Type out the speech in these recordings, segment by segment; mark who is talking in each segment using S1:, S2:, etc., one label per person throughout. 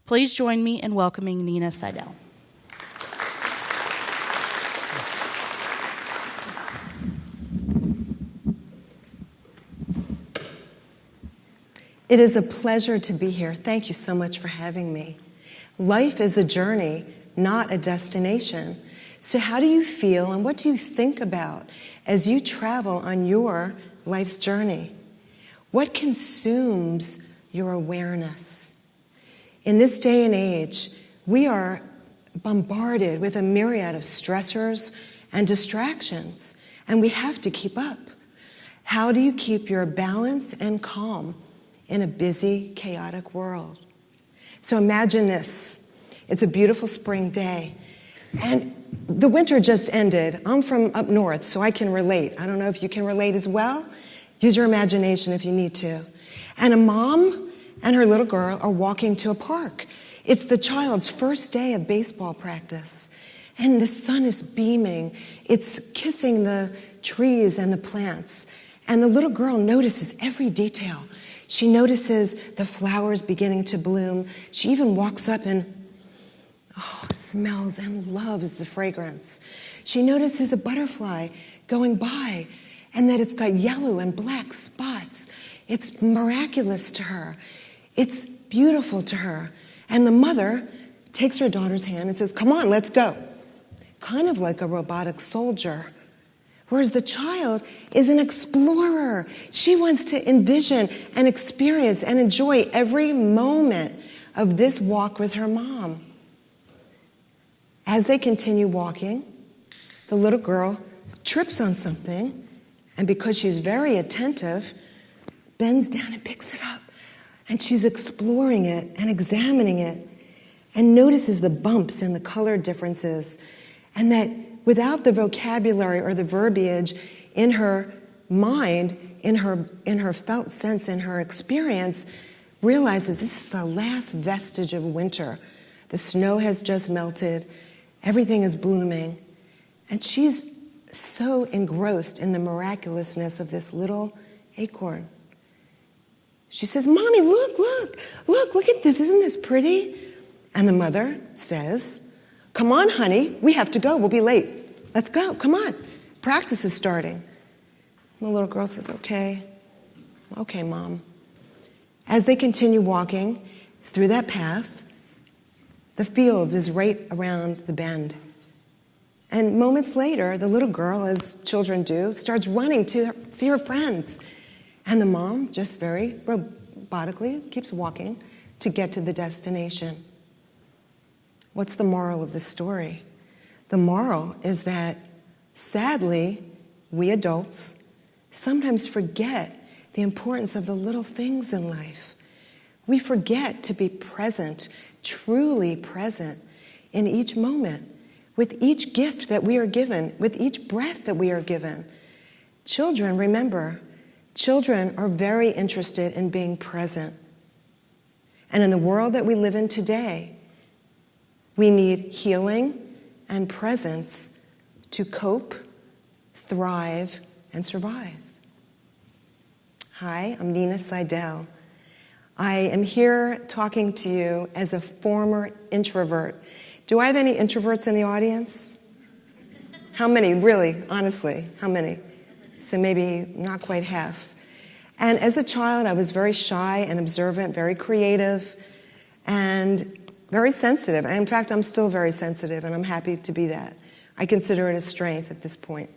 S1: Please join me in welcoming Nina Sidell.
S2: It is a pleasure to be here. Thank you so much for having me. Life is a journey, not a destination. So how do you feel and what do you think about as you travel on your life's journey? What consumes your awareness? In this day and age, we are bombarded with a myriad of stressors and distractions, and we have to keep up. How do you keep your balance and calm in a busy, chaotic world? So imagine this. It's a beautiful spring day, and the winter just ended. I'm from up north, so I can relate. I don't know if you can relate as well. Use your imagination if you need to. And a mom and her little girl are walking to a park. It's the child's first day of baseball practice, and the sun is beaming. It's kissing the trees and the plants, and the little girl notices every detail. She notices the flowers beginning to bloom. She even walks up and smells and loves the fragrance. She notices a butterfly going by and that it's got yellow and black spots. It's miraculous to her. It's beautiful to her. And the mother takes her daughter's hand and says, "Come on, let's go." Kind of like a robotic soldier. Whereas the child is an explorer. She wants to envision and experience and enjoy every moment of this walk with her mom. As they continue walking, the little girl trips on something, and because she's very attentive, bends down and picks it up. And she's exploring it and examining it and notices the bumps and the color differences, and that without the vocabulary or the verbiage in her mind, in her felt sense, in her experience, realizes this is the last vestige of winter. The snow has just melted. Everything is blooming. And she's so engrossed in the miraculousness of this little acorn. She says, "Mommy, look at this. Isn't this pretty?" And the mother says, "Come on, honey, we have to go. We'll be late. Let's go, come on. Practice is starting." And the little girl says, Okay, Mom." As they continue walking through that path, the fields is right around the bend. And moments later, the little girl, as children do, starts running to see her friends. And the mom, just very robotically, keeps walking to get to the destination. What's the moral of the story? The moral is that, sadly, we adults sometimes forget the importance of the little things in life. We forget to be present, truly present, in each moment, with each gift that we are given, with each breath that we are given. Children, remember, children are very interested in being present. And in the world that we live in today, we need healing and presence to cope, thrive, and survive. Hi, I'm Nina Sidell. I am here talking to you as a former introvert. Do I have any introverts in the audience? How many, really, honestly, how many? So maybe not quite half. And as a child, I was very shy and observant, very creative, and very sensitive. In fact, I'm still very sensitive, and I'm happy to be that. I consider it a strength at this point.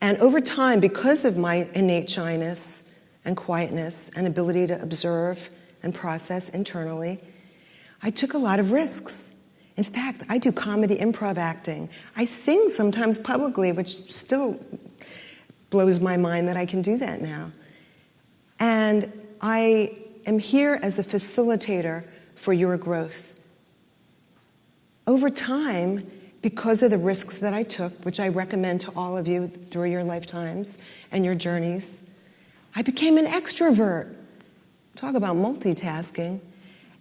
S2: And over time, because of my innate shyness and quietness and ability to observe and process internally, I took a lot of risks. In fact, I do comedy improv acting. I sing sometimes publicly, which still blows my mind that I can do that now. And I am here as a facilitator for your growth. Over time, because of the risks that I took, which I recommend to all of you through your lifetimes and your journeys, I became an extrovert. Talk about multitasking.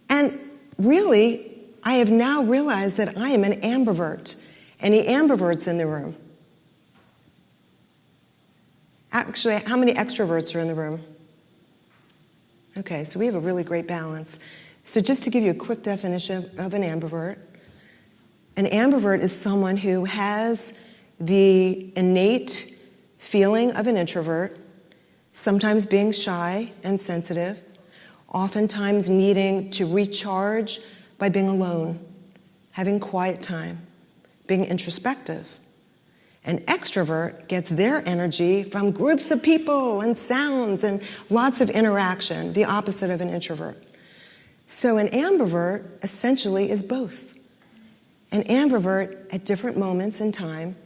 S2: And really, I have now realized that I am an ambivert. Any ambiverts in the room? Actually, how many extroverts are in the room? Okay, so we have a really great balance. So just to give you a quick definition of an ambivert is someone who has the innate feeling of an introvert, sometimes being shy and sensitive, oftentimes needing to recharge by being alone, having quiet time, being introspective. An extrovert gets their energy from groups of people and sounds and lots of interaction, the opposite of an introvert. So an ambivert essentially is both. An ambivert at different moments in time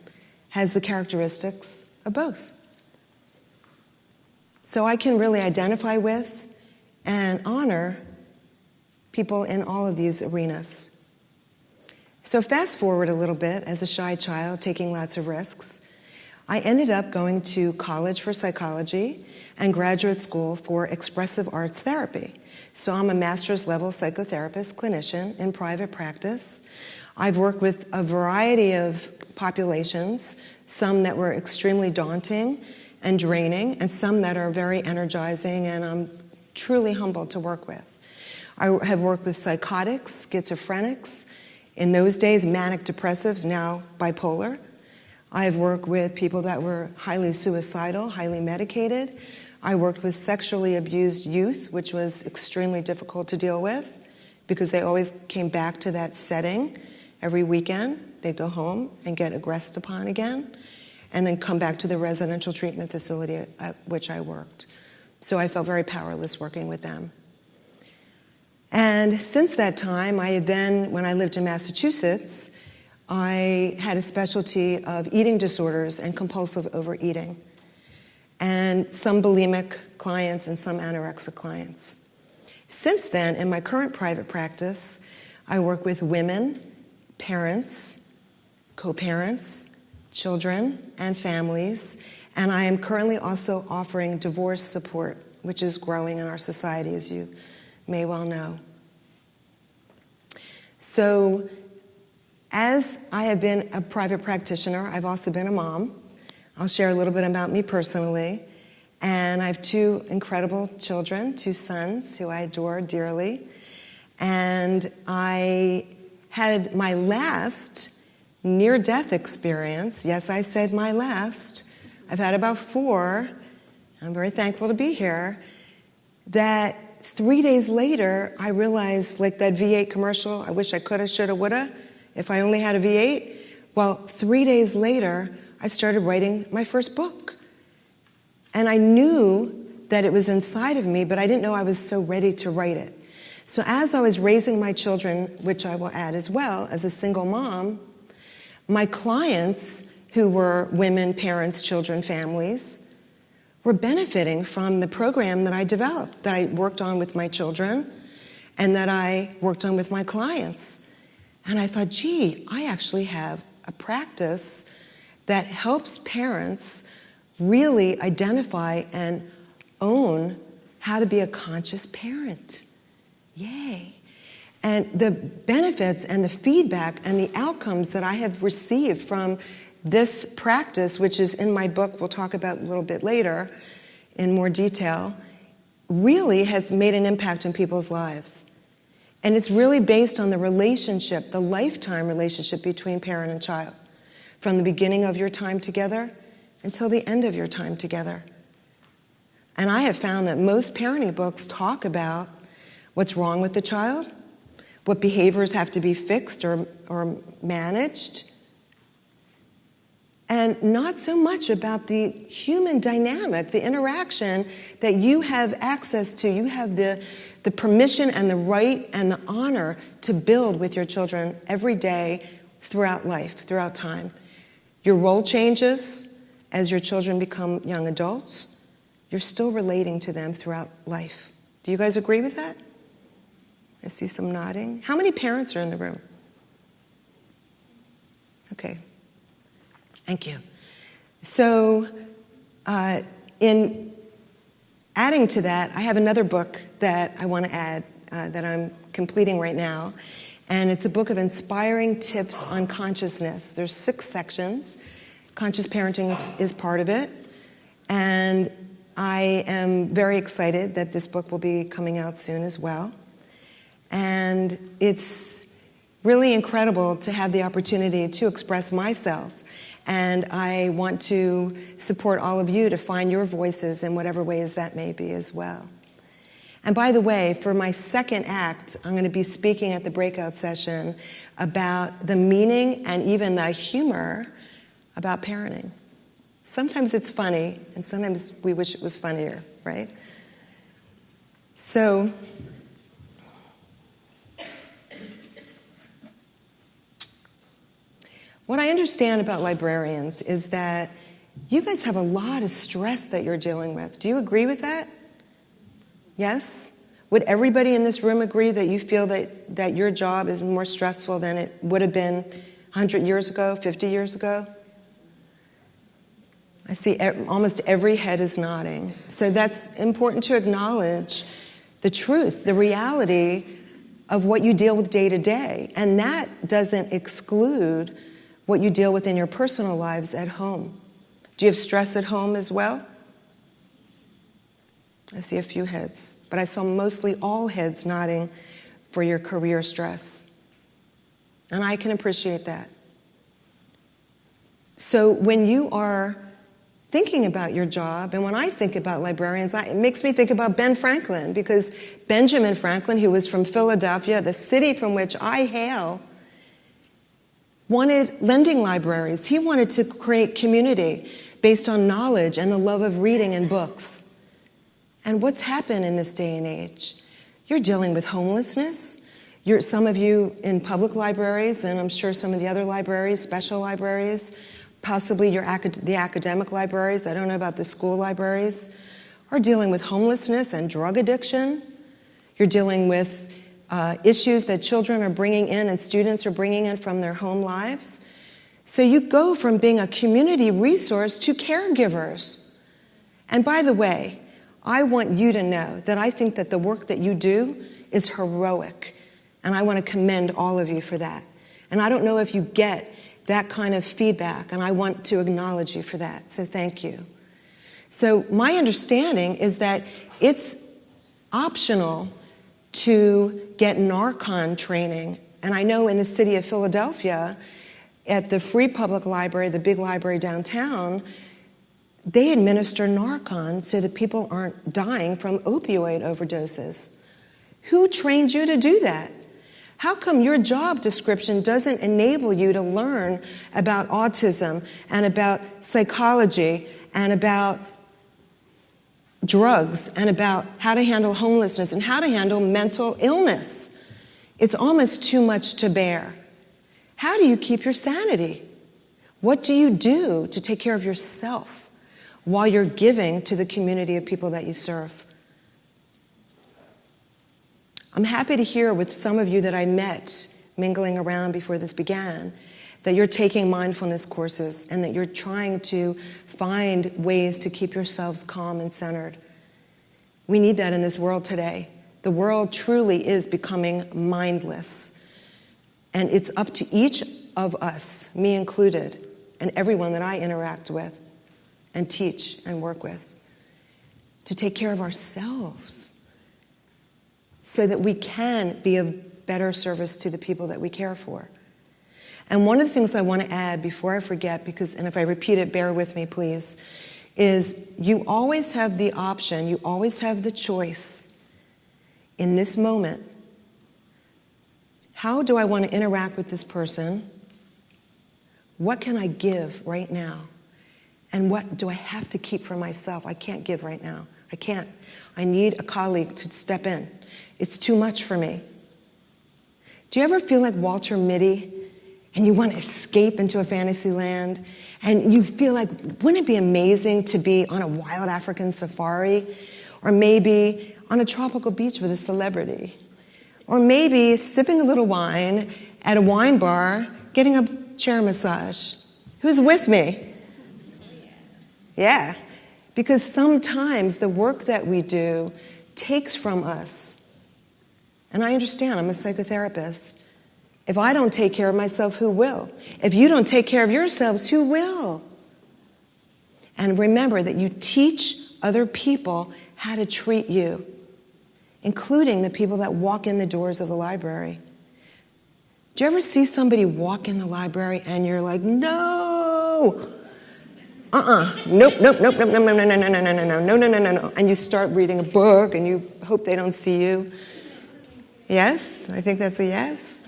S2: has the characteristics of both. So I can really identify with and honor people in all of these arenas. So fast forward a little bit, as a shy child taking lots of risks, I ended up going to college for psychology and graduate school for expressive arts therapy. So I'm a master's level psychotherapist, clinician in private practice. I've worked with a variety of populations, some that were extremely daunting and draining, and some that are very energizing, and I'm truly humbled to work with. I have worked with psychotics, schizophrenics, in those days manic depressives, now bipolar. I have worked with people that were highly suicidal, highly medicated. I worked with sexually abused youth, which was extremely difficult to deal with because they always came back to that setting every weekend. They'd go home and get aggressed upon again and then come back to the residential treatment facility at which I worked. So I felt very powerless working with them. And since that time, when I lived in Massachusetts, I had a specialty of eating disorders and compulsive overeating, and some bulimic clients and some anorexic clients. Since then, in my current private practice, I work with women, parents, co-parents, children, and families, and I am currently also offering divorce support, which is growing in our society, as you may well know. So, as I have been a private practitioner, I've also been a mom. I'll share a little bit about me personally. And I have two incredible children, two sons who I adore dearly. And I had my last near-death experience. Yes, I said my last. I've had about 4. I'm very thankful to be here. That 3 days later, I realized, like that V8 commercial, I wish I coulda, shoulda, woulda, if I only had a V8. Well, 3 days later, I started writing my first book. And I knew that it was inside of me, but I didn't know I was so ready to write it. So as I was raising my children, which I will add as well, as a single mom, my clients, who were women, parents, children, families, were benefiting from the program that I developed, that I worked on with my children, and that I worked on with my clients. And I thought, gee, I actually have a practice that helps parents really identify and own how to be a conscious parent. Yay. And the benefits and the feedback and the outcomes that I have received from this practice, which is in my book, we'll talk about a little bit later in more detail, really has made an impact in people's lives. And it's really based on the relationship, the lifetime relationship between parent and child, from the beginning of your time together until the end of your time together. And I have found that most parenting books talk about what's wrong with the child, what behaviors have to be fixed or managed, and not so much about the human dynamic, the interaction that you have access to. You have the permission and the right and the honor to build with your children every day throughout life, throughout time. Your role changes as your children become young adults. You're still relating to them throughout life. Do you guys agree with that? I see some nodding. How many parents are in the room? Okay. Thank you. So, in adding to that, I have another book that I want to add that I'm completing right now. And it's a book of inspiring tips on consciousness. There's 6 sections. Conscious parenting is part of it. And I am very excited that this book will be coming out soon as well. And it's really incredible to have the opportunity to express myself. And I want to support all of you to find your voices in whatever ways that may be as well. And by the way, for my second act, I'm going to be speaking at the breakout session about the meaning and even the humor about parenting. Sometimes it's funny, and sometimes we wish it was funnier, right? So, what I understand about librarians is that you guys have a lot of stress that you're dealing with. Do you agree with that? Yes? Would everybody in this room agree that you feel that your job is more stressful than it would have been 100 years ago, 50 years ago? I see almost every head is nodding. So that's important to acknowledge the truth, the reality of what you deal with day to day. And that doesn't exclude what you deal with in your personal lives at home. Do you have stress at home as well? I see a few heads, but I saw mostly all heads nodding for your career stress. And I can appreciate that. So when you are thinking about your job, and when I think about librarians, it makes me think about Ben Franklin, because Benjamin Franklin, who was from Philadelphia, the city from which I hail, wanted lending libraries. He wanted to create community based on knowledge and the love of reading and books. And what's happened in this day and age? You're dealing with homelessness. Some of you in public libraries, and I'm sure some of the other libraries, special libraries, possibly the academic libraries, I don't know about the school libraries, are dealing with homelessness and drug addiction. You're dealing with issues that children are bringing in and students are bringing in from their home lives. So you go from being a community resource to caregivers. And by the way, I want you to know that I think that the work that you do is heroic. And I want to commend all of you for that. And I don't know if you get that kind of feedback, and I want to acknowledge you for that. So thank you. So my understanding is that it's optional to get Narcan training. And I know in the city of Philadelphia, at the Free Public Library, the big library downtown, they administer Narcan so that people aren't dying from opioid overdoses. Who trained you to do that? How come your job description doesn't enable you to learn about autism and about psychology and about drugs and about how to handle homelessness and how to handle mental illness? It's almost too much to bear. How do you keep your sanity? What do you do to take care of yourself while you're giving to the community of people that you serve? I'm happy to hear with some of you that I met mingling around before this began that you're taking mindfulness courses and that you're trying to find ways to keep yourselves calm and centered. We need that in this world today. The world truly is becoming mindless. And it's up to each of us, me included, and everyone that I interact with and teach and work with, to take care of ourselves so that we can be of better service to the people that we care for. And one of the things I want to add before I forget, and if I repeat it, bear with me, please, is you always have the option, you always have the choice in this moment. How do I want to interact with this person? What can I give right now? And what do I have to keep for myself? I can't give right now. I can't. I need a colleague to step in. It's too much for me. Do you ever feel like Walter Mitty and you want to escape into a fantasy land and you feel like, wouldn't it be amazing to be on a wild African safari, or maybe on a tropical beach with a celebrity, or maybe sipping a little wine at a wine bar, getting a chair massage? Who's with me? Yeah, because sometimes the work that we do takes from us. And I understand, I'm a psychotherapist. If I don't take care of myself, who will? If you don't take care of yourselves, who will? And remember that you teach other people how to treat you. including the people that walk in the doors of the library. Do you ever see somebody walk in the library and you're like, no, nope, nope, nope, nope, no, no, no, no, no, no, no, no, no, no, no, no, no, and you start reading a book and you hope they don't see you? Yes? I think that's a yes.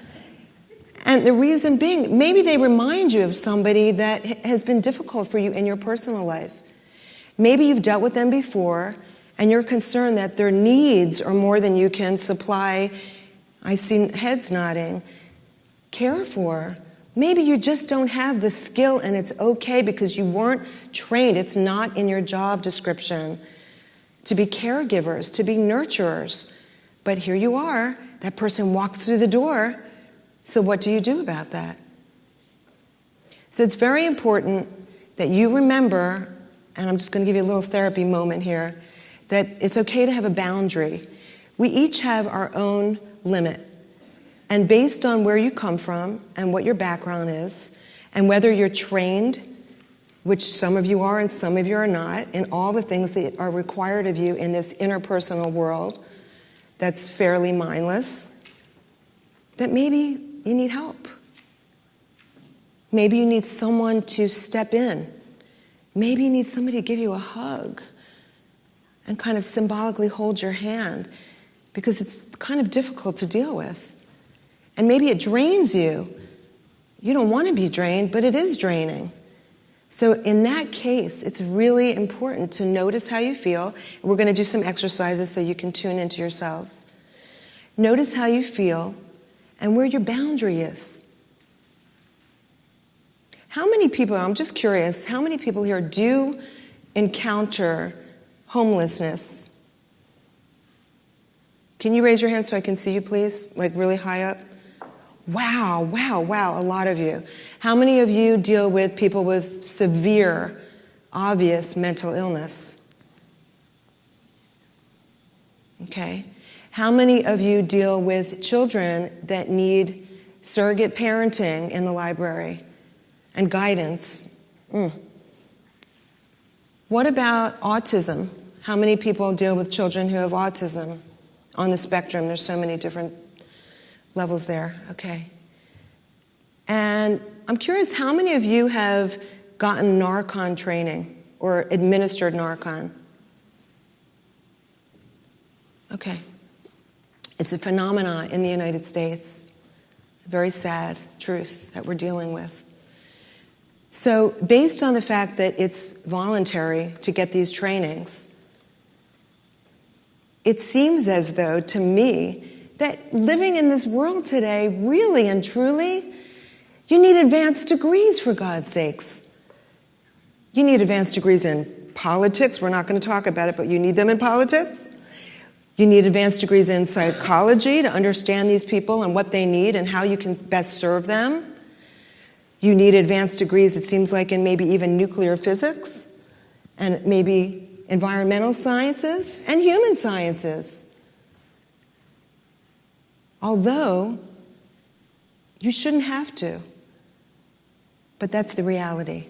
S2: And the reason being, maybe they remind you of somebody that has been difficult for you in your personal life. Maybe you've dealt with them before and you're concerned that their needs are more than you can supply. I see heads nodding. Care for. Maybe you just don't have the skill and it's okay because you weren't trained. It's not in your job description to be caregivers, to be nurturers. But here you are. That person walks through the door. So what do you do about that? So it's very important that you remember, and I'm just going to give you a little therapy moment here, that it's okay to have a boundary. We each have our own limit. And based on where you come from and what your background is, and whether you're trained, which some of you are and some of you are not, in all the things that are required of you in this interpersonal world that's fairly mindless, that maybe you need help. Maybe you need someone to step in. Maybe you need somebody to give you a hug and kind of symbolically hold your hand because it's kind of difficult to deal with. And maybe it drains you. You don't want to be drained, but it is draining. So in that case, it's really important to notice how you feel. We're going to do some exercises so you can tune into yourselves. Notice how you feel and where your boundary is. How many people, I'm just curious, how many people here do encounter homelessness? Can you raise your hand so I can see you, please? Like really high up? Wow, wow, wow, a lot of you. How many of you deal with people with severe, obvious mental illness? Okay. How many of you deal with children that need surrogate parenting in the library and guidance? What about autism? How many people deal with children who have autism on the spectrum? There's so many different levels there. Okay. And I'm curious, how many of you have gotten Narcan training or administered Narcan? Okay. It's a phenomenon in the United States. A very sad truth that we're dealing with. So based on the fact that it's voluntary to get these trainings, it seems as though, to me, that living in this world today, really and truly, you need advanced degrees, for God's sakes. You need advanced degrees in politics. We're not going to talk about it, but you need them in politics. You need advanced degrees in psychology to understand these people and what they need and how you can best serve them. You need advanced degrees, it seems like, in maybe even nuclear physics and maybe environmental sciences and human sciences. Although, you shouldn't have to. But that's the reality.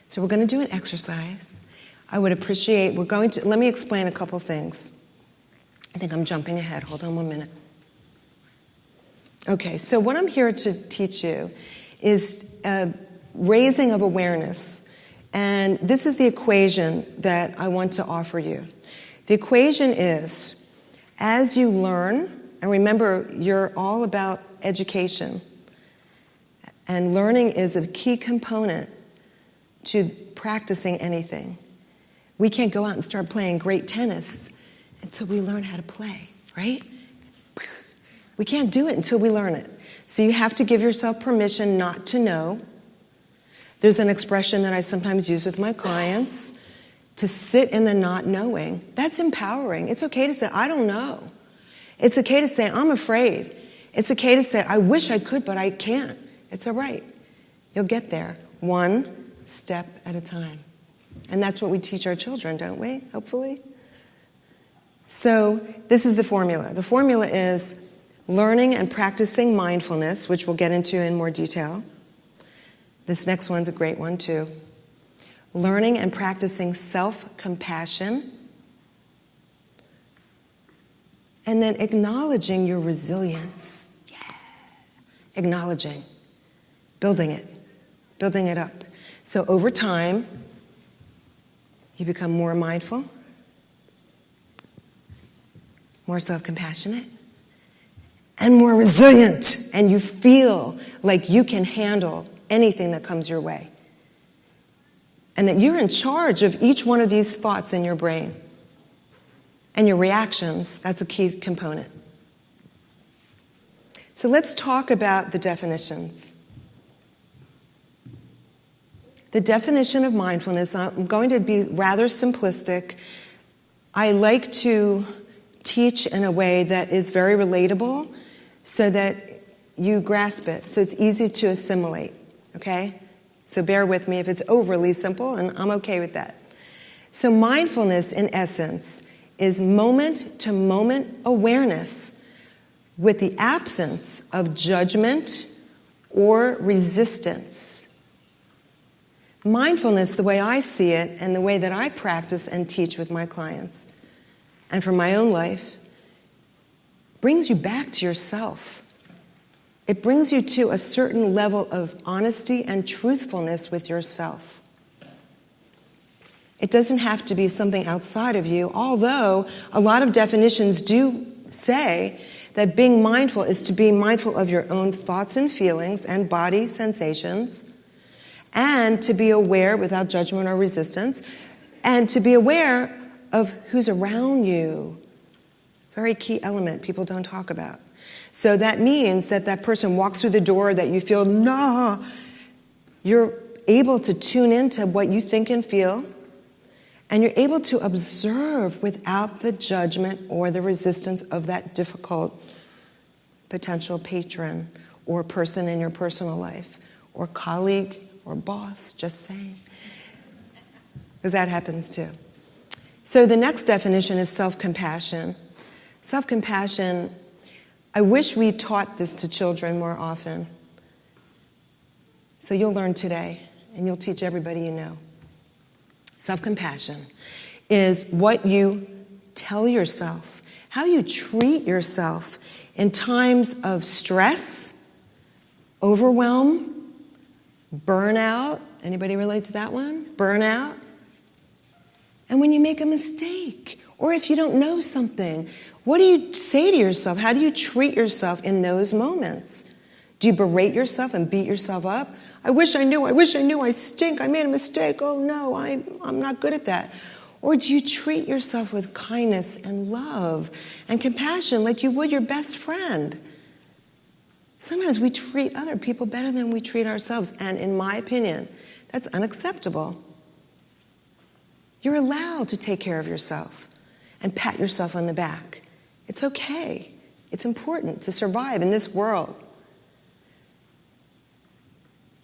S2: So we're going to do an exercise. I would appreciate, let me explain a couple things. I think I'm jumping ahead. Hold on 1 minute. Okay, so what I'm here to teach you is raising of awareness. And this is the equation that I want to offer you. The equation is, as you learn, and remember, you're all about education, and learning is a key component to practicing anything. We can't go out and start playing great tennis until we learn how to play, right? We can't do it until we learn it. So you have to give yourself permission not to know. There's an expression that I sometimes use with my clients, to sit in the not knowing. That's empowering. It's okay to say, I don't know. It's okay to say, I'm afraid. It's okay to say, I wish I could, but I can't. It's all right. You'll get there, one step at a time. And that's what we teach our children, don't we? Hopefully. So this is the formula. The formula is learning and practicing mindfulness, which we'll get into in more detail. This next one's a great one, too. Learning and practicing self-compassion. And then acknowledging your resilience. Yeah. Acknowledging. Building it up. So over time, you become more mindful, more self-compassionate, and more resilient. And you feel like you can handle anything that comes your way. And that you're in charge of each one of these thoughts in your brain. And your reactions, that's a key component. So let's talk about the definitions. The definition of mindfulness, I'm going to be rather simplistic. I like to teach in a way that is very relatable so that you grasp it, so it's easy to assimilate, okay? So bear with me if it's overly simple, and I'm okay with that. So mindfulness, in essence, is moment-to-moment awareness with the absence of judgment or resistance. Mindfulness, the way I see it and the way that I practice and teach with my clients, and for my own life, brings you back to yourself. It brings you to a certain level of honesty and truthfulness with yourself. It doesn't have to be something outside of you, although a lot of definitions do say that being mindful is to be mindful of your own thoughts and feelings and body sensations, and to be aware without judgment or resistance, and to be aware of who's around you. Very key element people don't talk about. So that means that that person walks through the door that you feel, nah, you're able to tune into what you think and feel, and you're able to observe without the judgment or the resistance of that difficult potential patron or person in your personal life, or colleague or boss, just saying. Because that happens too. So the next definition is self-compassion. Self-compassion, I wish we taught this to children more often. So you'll learn today, and you'll teach everybody you know. Self-compassion is what you tell yourself, how you treat yourself in times of stress, overwhelm, burnout. Anybody relate to that one? Burnout. And when you make a mistake, or if you don't know something, what do you say to yourself? How do you treat yourself in those moments? Do you berate yourself and beat yourself up? I wish I knew, I stink, I made a mistake, oh no, I'm not good at that. Or do you treat yourself with kindness and love and compassion like you would your best friend? Sometimes we treat other people better than we treat ourselves, and in my opinion, that's unacceptable. You're allowed to take care of yourself and pat yourself on the back. It's okay. It's important to survive in this world.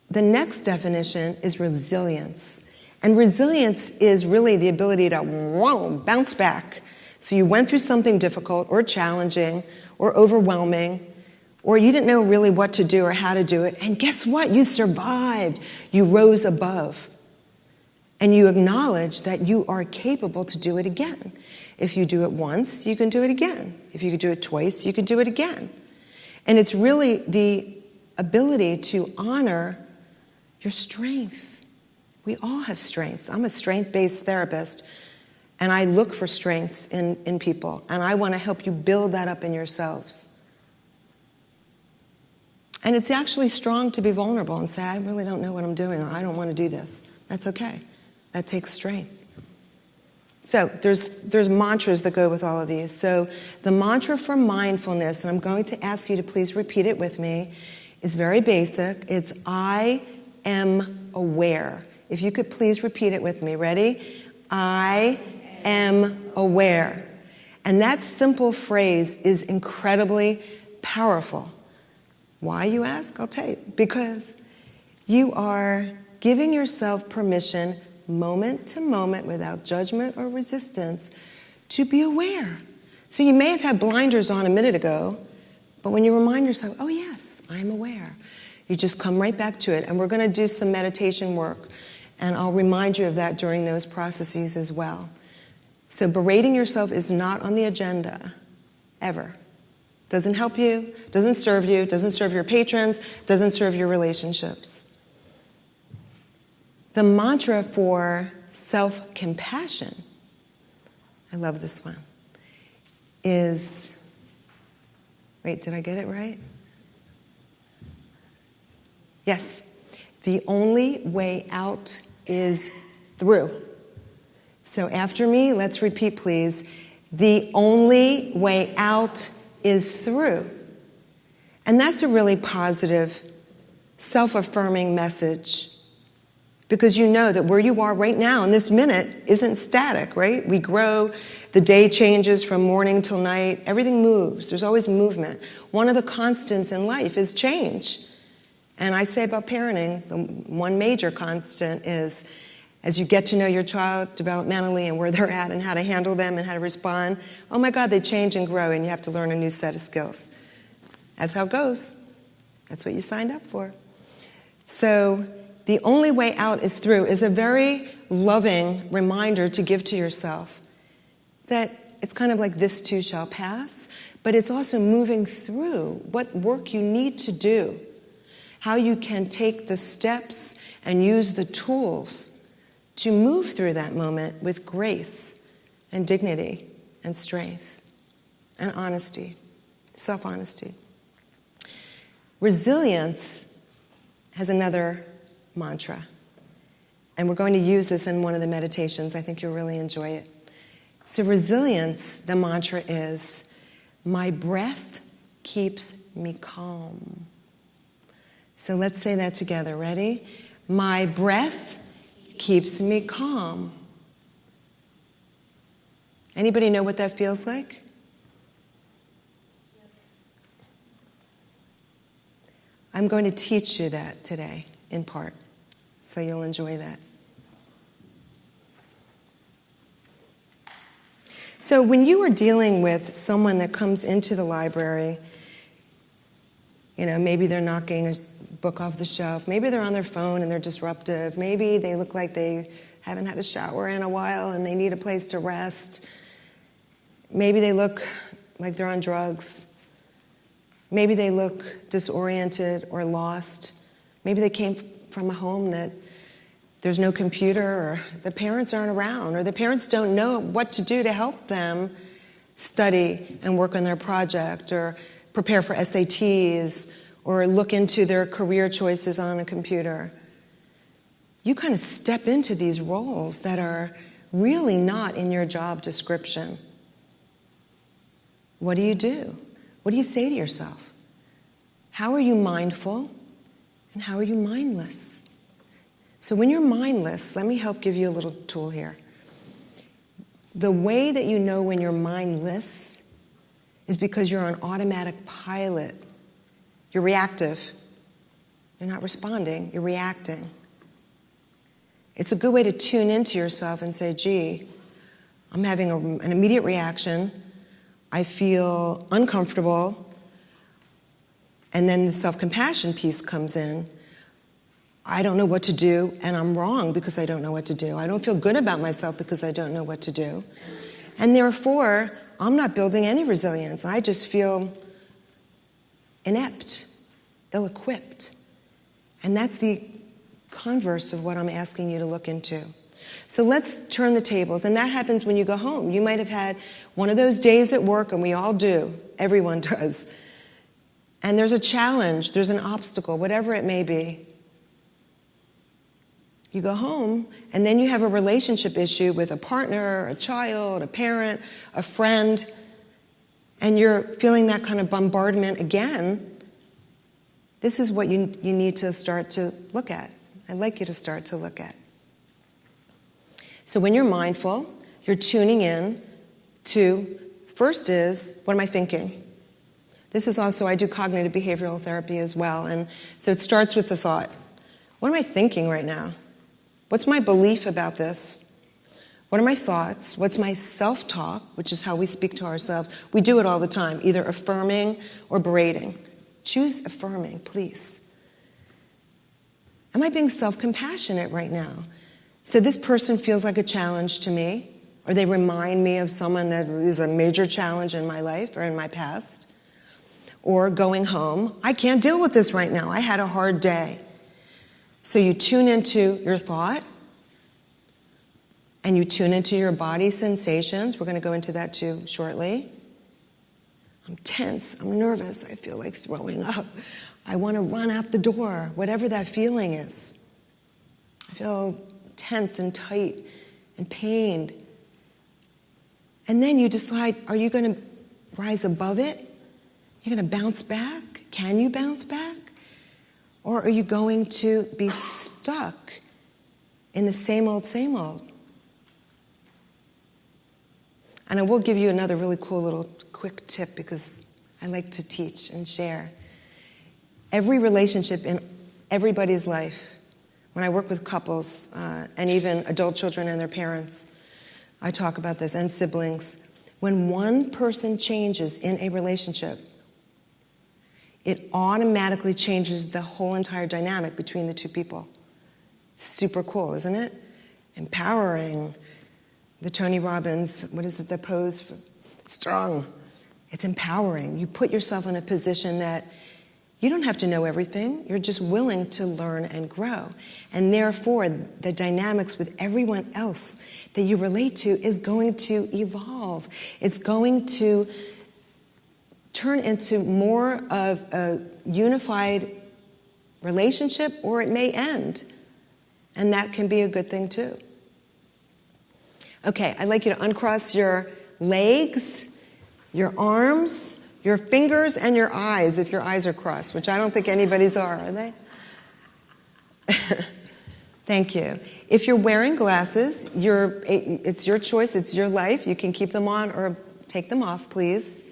S2: The next definition is resilience. And resilience is really the ability to bounce back. So you went through something difficult or challenging or overwhelming, or you didn't know really what to do or how to do it. And guess what? You survived. You rose above. And you acknowledge that you are capable to do it again. If you do it once, you can do it again. If you can do it twice, you can do it again. And it's really the ability to honor your strength. We all have strengths. I'm a strength-based therapist, and I look for strengths in people, and I want to help you build that up in yourselves. And it's actually strong to be vulnerable and say, I really don't know what I'm doing, or I don't want to do this. That's okay. That takes strength. So there's mantras that go with all of these. So the mantra for mindfulness, and I'm going to ask you to please repeat it with me, is very basic. It's I am aware. If you could please repeat it with me. Ready? I am aware. And that simple phrase is incredibly powerful. Why, you ask? I'll tell you. Because you are giving yourself permission, moment to moment, without judgment or resistance, to be aware. So you may have had blinders on a minute ago, but when you remind yourself, oh yes, I'm aware, you just come right back to it. And we're going to do some meditation work, and I'll remind you of that during those processes as well. So berating yourself is not on the agenda. ever. Doesn't help you, doesn't serve your patrons, doesn't serve your relationships. The mantra for self-compassion, I love this one, is, wait, did I get it right? Yes. The only way out is through. So after me, let's repeat, please. The only way out is through. And that's a really positive, self-affirming message. Because you know that where you are right now in this minute isn't static, right? We grow, the day changes from morning till night, everything moves, there's always movement. One of the constants in life is change. And I say about parenting, the one major constant is, as you get to know your child developmentally and where they're at and how to handle them and how to respond, oh my God, they change and grow and you have to learn a new set of skills. That's how it goes. That's what you signed up for. So the only way out is through is a very loving reminder to give to yourself that it's kind of like this too shall pass, but it's also moving through what work you need to do, how you can take the steps and use the tools to move through that moment with grace and dignity and strength and honesty, self-honesty. Resilience has another mantra, and we're going to use this in one of the meditations. I think you'll really enjoy it. So resilience, the mantra is, my breath keeps me calm. So let's say that together. Ready? My breath keeps me calm. Anybody know what that feels like? I'm going to teach you that today, in part, so you'll enjoy that. So when you are dealing with someone that comes into the library, you know, maybe they're knocking a book off the shelf, maybe they're on their phone and they're disruptive, maybe they look like they haven't had a shower in a while and they need a place to rest, maybe they look like they're on drugs, maybe they look disoriented or lost, maybe they came from a home that there's no computer, or the parents aren't around, or the parents don't know what to do to help them study and work on their project, or prepare for SATs, or look into their career choices on a computer. You kind of step into these roles that are really not in your job description. What do you do? What do you say to yourself? How are you mindful, and how are you mindless? So when you're mindless, let me help give you a little tool here. The way that you know when you're mindless is because you're on automatic pilot. You're reactive. You're not responding, you're reacting. It's a good way to tune into yourself and say, gee, I'm having an immediate reaction. I feel uncomfortable. And then the self-compassion piece comes in. I don't know what to do, and I'm wrong because I don't know what to do. I don't feel good about myself because I don't know what to do. And therefore, I'm not building any resilience. I just feel inept, ill-equipped. And that's the converse of what I'm asking you to look into. So let's turn the tables, and that happens when you go home. You might have had one of those days at work, and we all do. Everyone does. And there's a challenge, there's an obstacle, whatever it may be. You go home, and then you have a relationship issue with a partner, a child, a parent, a friend, and you're feeling that kind of bombardment again. This is what you need to start to look at. I'd like you to start to look at. So when you're mindful, you're tuning in to, first is, what am I thinking? This is also, I do cognitive behavioral therapy as well, and so it starts with the thought. What am I thinking right now? What's my belief about this? What are my thoughts? What's my self-talk, which is how we speak to ourselves? We do it all the time, either affirming or berating. Choose affirming, please. Am I being self-compassionate right now? So this person feels like a challenge to me. or they remind me of someone that is a major challenge in my life or in my past. Or going home, I can't deal with this right now. I had a hard day. So you tune into your thought, and you tune into your body sensations. We're going to go into that too shortly. I'm tense, I'm nervous, I feel like throwing up. I want to run out the door, whatever that feeling is. I feel tense and tight and pained. And then you decide, are you going to rise above it? You're going to bounce back? Can you bounce back? Or are you going to be stuck in the same old, same old? And I will give you another really cool little quick tip because I like to teach and share. Every relationship in everybody's life, when I work with couples and even adult children and their parents, I talk about this, and siblings. When one person changes in a relationship, it automatically changes the whole entire dynamic between the two people. Super cool, isn't it? Empowering. The Tony Robbins, what is it, the pose? For strong. It's empowering. You put yourself in a position that you don't have to know everything. You're just willing to learn and grow. And therefore, the dynamics with everyone else that you relate to is going to evolve. It's going to turn into more of a unified relationship, or it may end. And that can be a good thing too. Okay, I'd like you to uncross your legs, your arms, your fingers, and your eyes, if your eyes are crossed, which I don't think anybody's are they? Thank you. If you're wearing glasses, it's your choice, it's your life. You can keep them on or take them off, please.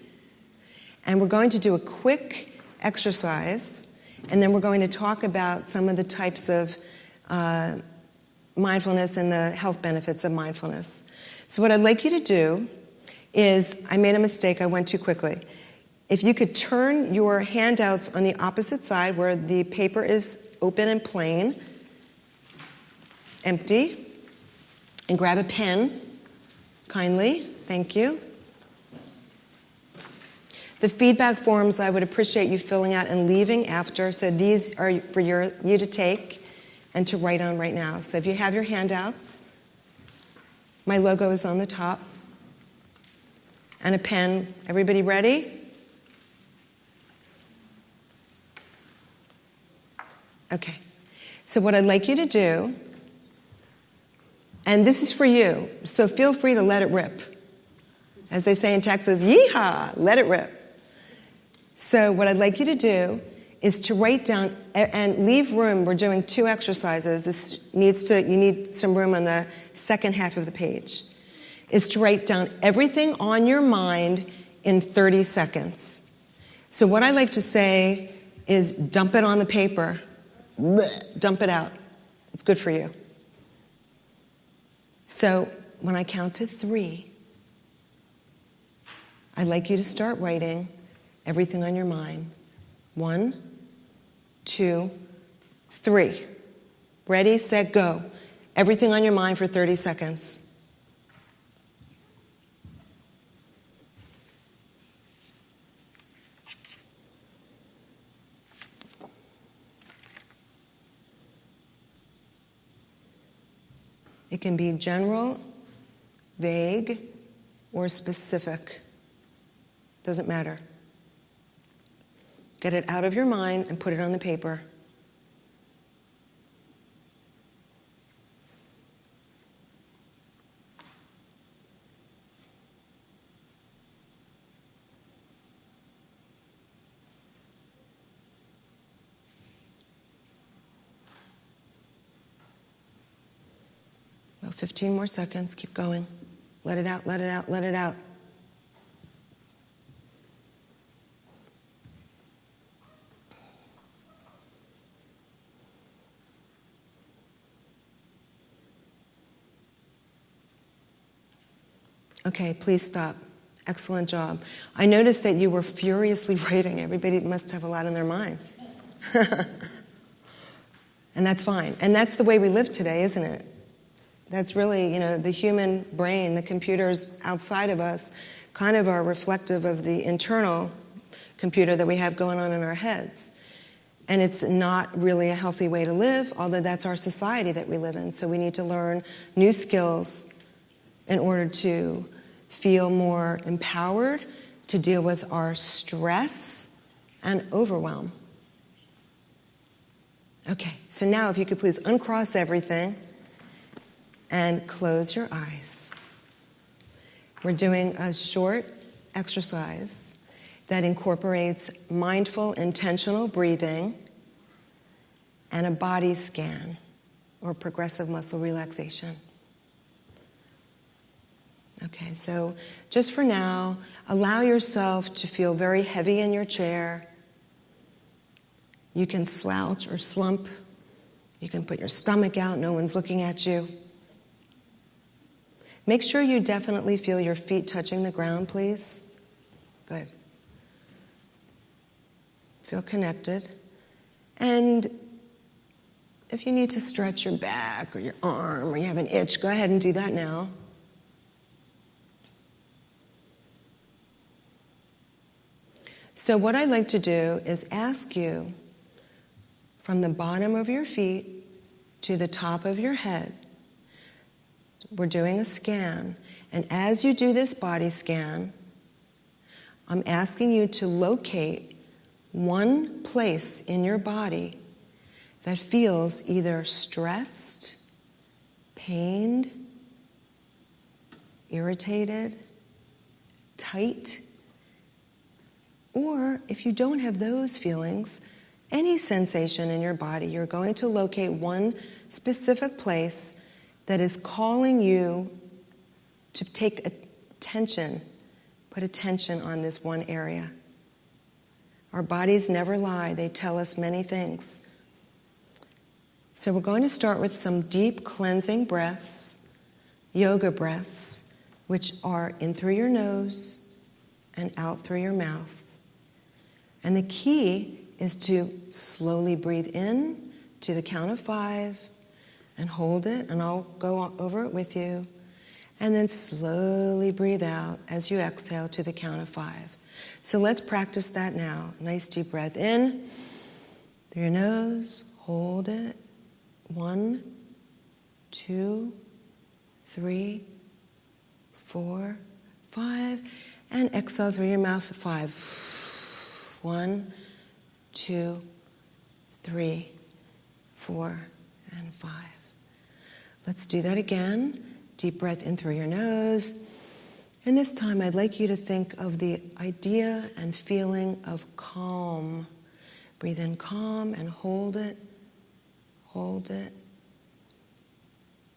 S2: And we're going to do a quick exercise, and then we're going to talk about some of the types of mindfulness and the health benefits of mindfulness. So what I'd like you to do is, I made a mistake, I went too quickly. If you could turn your handouts on the opposite side where the paper is open and plain, empty, and grab a pen, kindly, thank you. The feedback forms I would appreciate you filling out and leaving after, so these are for you to take and to write on right now. So if you have your handouts, my logo is on the top, and a pen. Everybody ready? Okay. So what I'd like you to do, and this is for you, so feel free to let it rip. As they say in Texas, yeehaw, let it rip. So what I'd like you to do is to write down and leave room. We're doing 2 exercises. You need some room on the second half of the page. Is to write down everything on your mind in 30 seconds. So what I like to say is dump it on the paper. Dump it out. It's good for you. So when I count to 3, I'd like you to start writing everything on your mind. 1, 2, 3. Ready, set, go. Everything on your mind for 30 seconds. It can be general, vague, or specific. Doesn't matter. Get it out of your mind and put it on the paper. About 15 more seconds. Keep going. Let it out, let it out, let it out. Okay, please stop. Excellent job. I noticed that you were furiously writing. Everybody must have a lot on their mind. And that's fine. And that's the way we live today, isn't it? That's really, the human brain, the computers outside of us, kind of are reflective of the internal computer that we have going on in our heads. And it's not really a healthy way to live, although that's our society that we live in. So we need to learn new skills in order to feel more empowered to deal with our stress and overwhelm. Okay, so now if you could please uncross everything and close your eyes. We're doing a short exercise that incorporates mindful, intentional breathing and a body scan or progressive muscle relaxation. Okay, so just for now, allow yourself to feel very heavy in your chair. You can slouch or slump. You can put your stomach out, no one's looking at you. Make sure you definitely feel your feet touching the ground, please. Good. Feel connected. And if you need to stretch your back or your arm or you have an itch, go ahead and do that now. So what I'd like to do is ask you from the bottom of your feet to the top of your head. We're doing a scan. And as you do this body scan, I'm asking you to locate one place in your body that feels either stressed, pained, irritated, tight, or if you don't have those feelings, any sensation in your body, you're going to locate one specific place that is calling you to take attention, put attention on this one area. Our bodies never lie. They tell us many things. So we're going to start with some deep cleansing breaths, yoga breaths, which are in through your nose and out through your mouth. And the key is to slowly breathe in to the count of 5 and hold it, and I'll go over it with you. And then slowly breathe out as you exhale to the count of 5. So let's practice that now. Nice deep breath in through your nose, hold it. 1, 2, 3, 4, 5, and exhale through your mouth 5. 1, 2, 3, 4, and 5. Let's do that again. Deep breath in through your nose. And this time I'd like you to think of the idea and feeling of calm. Breathe in calm and hold it, hold it,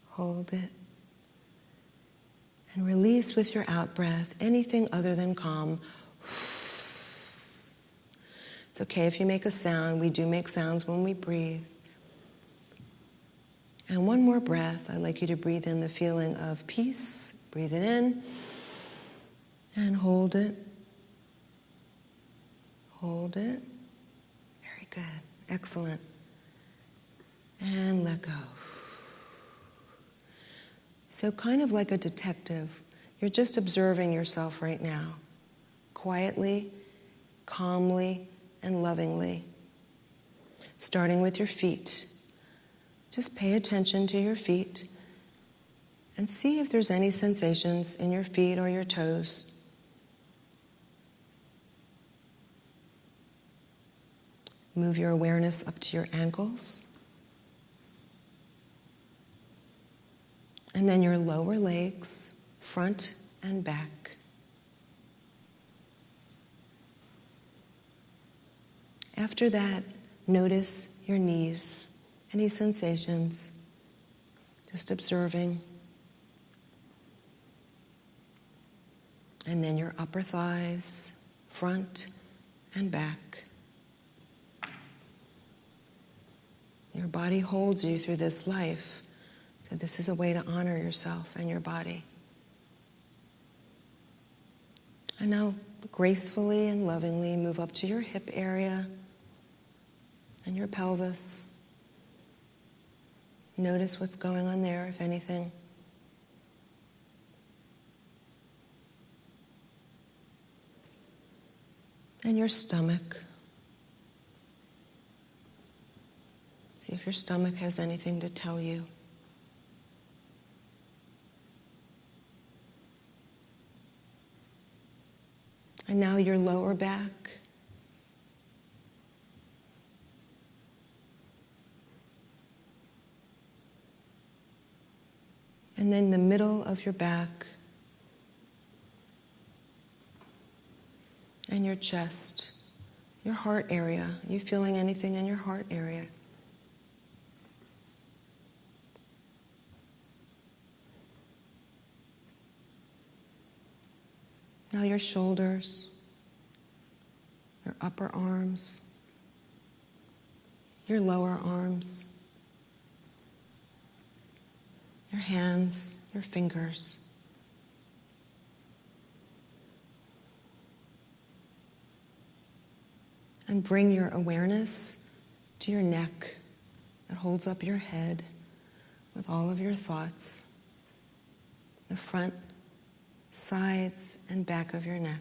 S2: hold it. And release with your out breath anything other than calm. It's okay if you make a sound. We do make sounds when we breathe. And one more breath. I'd like you to breathe in the feeling of peace. Breathe it in and hold it. Hold it. Very good. Excellent. And let go. So kind of like a detective, you're just observing yourself right now, quietly, calmly, and lovingly. Starting with your feet. Just pay attention to your feet and see if there's any sensations in your feet or your toes. Move your awareness up to your ankles. And then your lower legs, front and back. After that, notice your knees. Any sensations? Just observing. And then your upper thighs, front and back. Your body holds you through this life. So this is a way to honor yourself and your body. And now gracefully and lovingly move up to your hip area and your pelvis. Notice what's going on there, if anything. And your stomach. See if your stomach has anything to tell you. And now your lower back. And then the middle of your back. And your chest, your heart area. Are you feeling anything in your heart area? Now your shoulders, your upper arms, your lower arms, your hands, your fingers. And bring your awareness to your neck that holds up your head with all of your thoughts, the front, sides, and back of your neck.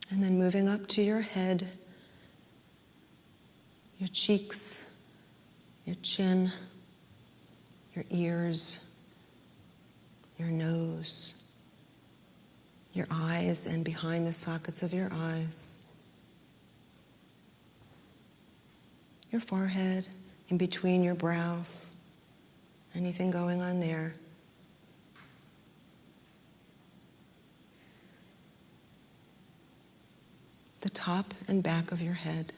S2: And then moving up to your head, your cheeks, your chin, your ears, your nose, your eyes, and behind the sockets of your eyes, your forehead, in between your brows, anything going on there. The top and back of your head.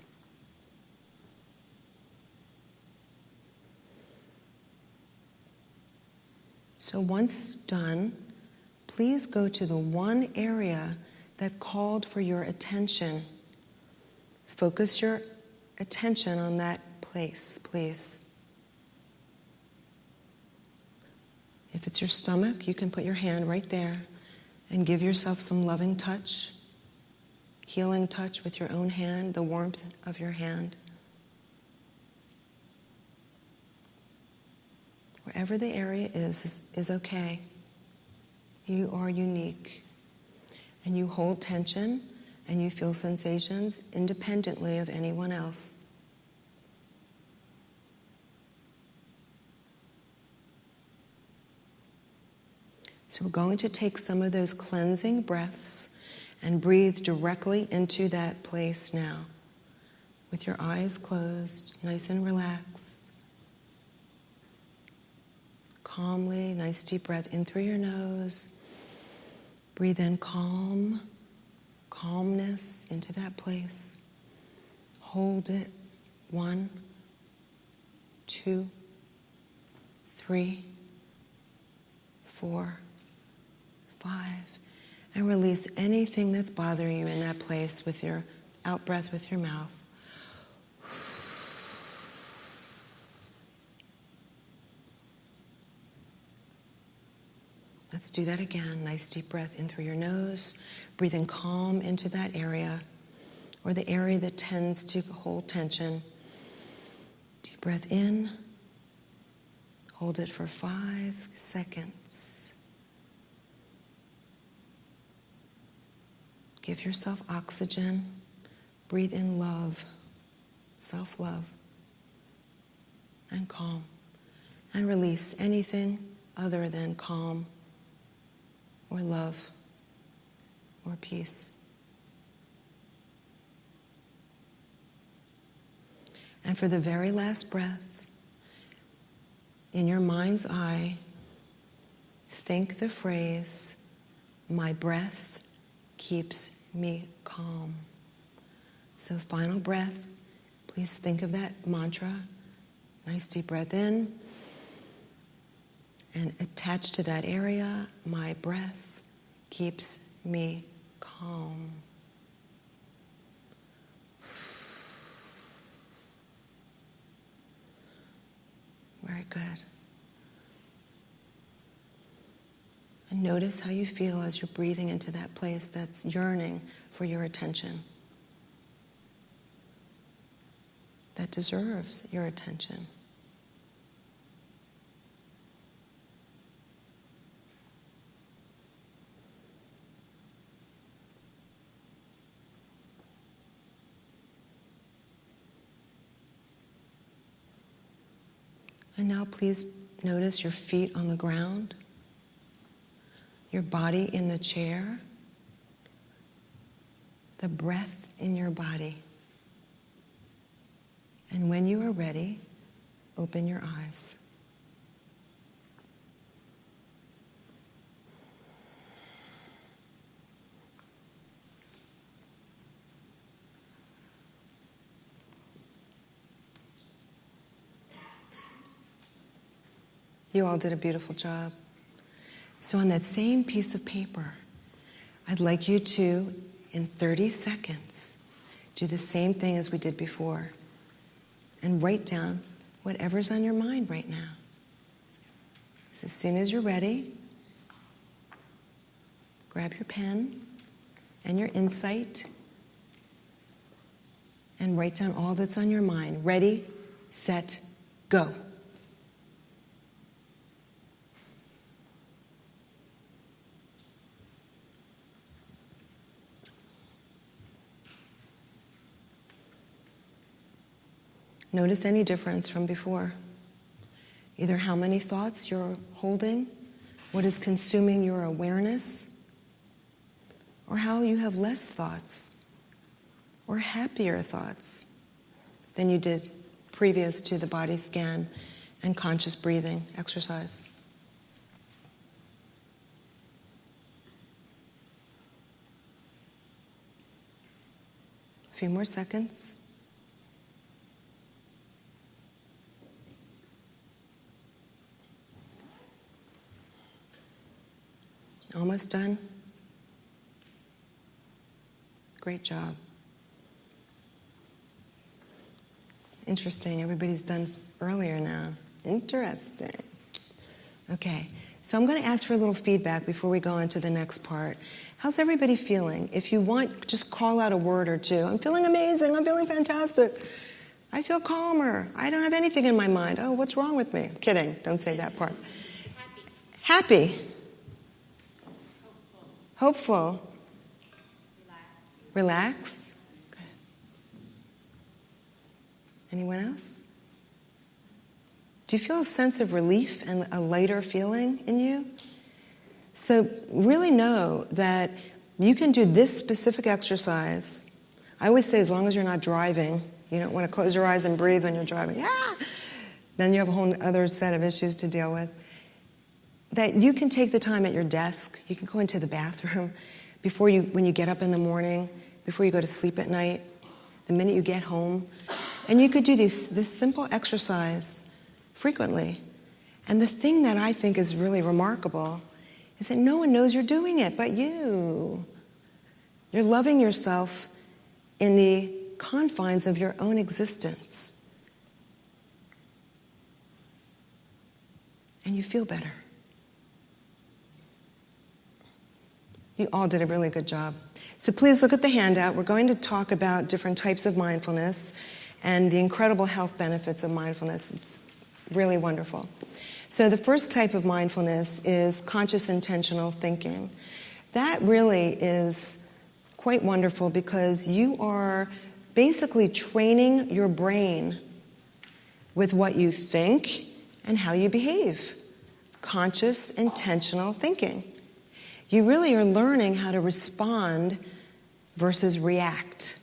S2: So once done, please go to the one area that called for your attention. Focus your attention on that place, please. If it's your stomach, you can put your hand right there and give yourself some loving touch, healing touch with your own hand, the warmth of your hand. Wherever the area is okay. You are unique. And you hold tension and you feel sensations independently of anyone else. So we're going to take some of those cleansing breaths and breathe directly into that place now. With your eyes closed, nice and relaxed. Calmly, nice deep breath in through your nose. Breathe in calmness into that place. Hold it. 1, 2, 3, 4, 5. And release anything that's bothering you in that place with your out breath with your mouth. Let's do that again. Nice deep breath in through your nose. Breathing calm into that area, or the area that tends to hold tension. Deep breath in. Hold it for 5 seconds. Give yourself oxygen. Breathe in love, self-love, and calm. And release anything other than calm or love or peace. And for the very last breath, in your mind's eye, think the phrase, "My breath keeps me calm." So final breath, please think of that mantra. Nice deep breath in. And attached to that area, my breath keeps me calm. Very good. And notice how you feel as you're breathing into that place that's yearning for your attention, that deserves your attention. And now please notice your feet on the ground, your body in the chair, the breath in your body. And when you are ready, open your eyes. You all did a beautiful job. So on that same piece of paper, I'd like you to, in 30 seconds, do the same thing as we did before and write down whatever's on your mind right now. So as soon as you're ready, grab your pen and your insight and write down all that's on your mind. Ready, set, go. Notice any difference from before. Either how many thoughts you're holding, what is consuming your awareness, or how you have less thoughts or happier thoughts than you did previous to the body scan and conscious breathing exercise. A few more seconds. Almost done? Great job. Interesting, everybody's done earlier now. Interesting. Okay, so I'm going to ask for a little feedback before we go on to the next part. How's everybody feeling? If you want, just call out a word or two. I'm feeling amazing, I'm feeling fantastic. I feel calmer, I don't have anything in my mind. Oh, what's wrong with me? Kidding, don't say that part. Happy. Happy. Hopeful. Relax. Good. Anyone else? Do you feel a sense of relief and a lighter feeling in you? So really know that you can do this specific exercise. I always say as long as you're not driving, you don't want to close your eyes and breathe when you're driving. Then you have a whole other set of issues to deal with. That you can take the time at your desk, you can go into the bathroom when you get up in the morning, before you go to sleep at night, the minute you get home, and you could do this simple exercise frequently. And the thing that I think is really remarkable is that no one knows you're doing it but you. You're loving yourself in the confines of your own existence. And you feel better. You all did a really good job. So please look at the handout. We're going to talk about different types of mindfulness and the incredible health benefits of mindfulness. It's really wonderful. So the first type of mindfulness is conscious intentional thinking. That really is quite wonderful because you are basically training your brain with what you think and how you behave. Conscious intentional thinking. You really are learning how to respond versus react.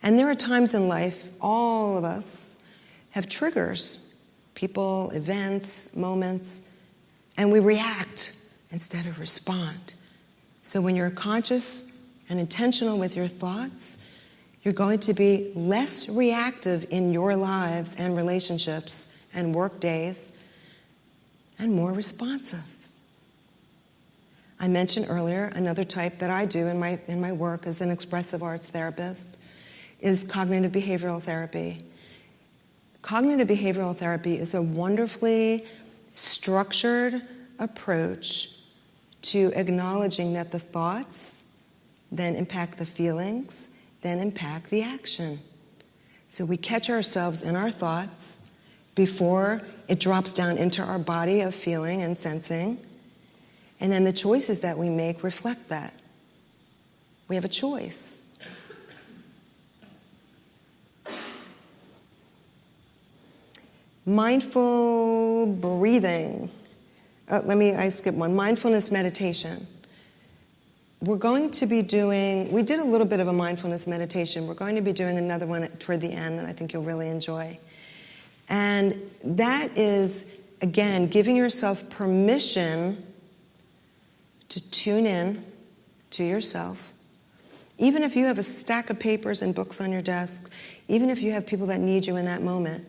S2: And there are times in life, all of us have triggers, people, events, moments, and we react instead of respond. So when you're conscious and intentional with your thoughts, you're going to be less reactive in your lives and relationships and work days, and more responsive. I mentioned earlier, another type that I do in my work as an expressive arts therapist is cognitive behavioral therapy. Cognitive behavioral therapy is a wonderfully structured approach to acknowledging that the thoughts then impact the feelings, then impact the action. So we catch ourselves in our thoughts before it drops down into our body of feeling and sensing. And then the choices that we make reflect that. We have a choice. Mindful breathing. I skipped one. Mindfulness meditation. We're going to be doing, we did a little bit of a mindfulness meditation. We're going to be doing another one toward the end that I think you'll really enjoy. And that is, again, giving yourself permission to tune in to yourself. Even if you have a stack of papers and books on your desk, even if you have people that need you in that moment,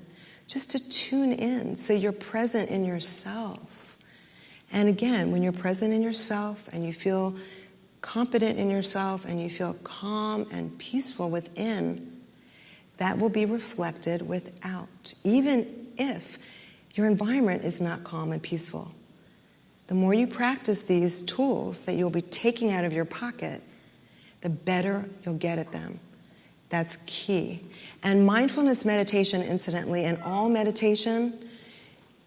S2: just to tune in so you're present in yourself. And again, when you're present in yourself and you feel confident in yourself and you feel calm and peaceful within, that will be reflected without, even if your environment is not calm and peaceful. The more you practice these tools that you'll be taking out of your pocket, the better you'll get at them. That's key. And mindfulness meditation, incidentally, and all meditation,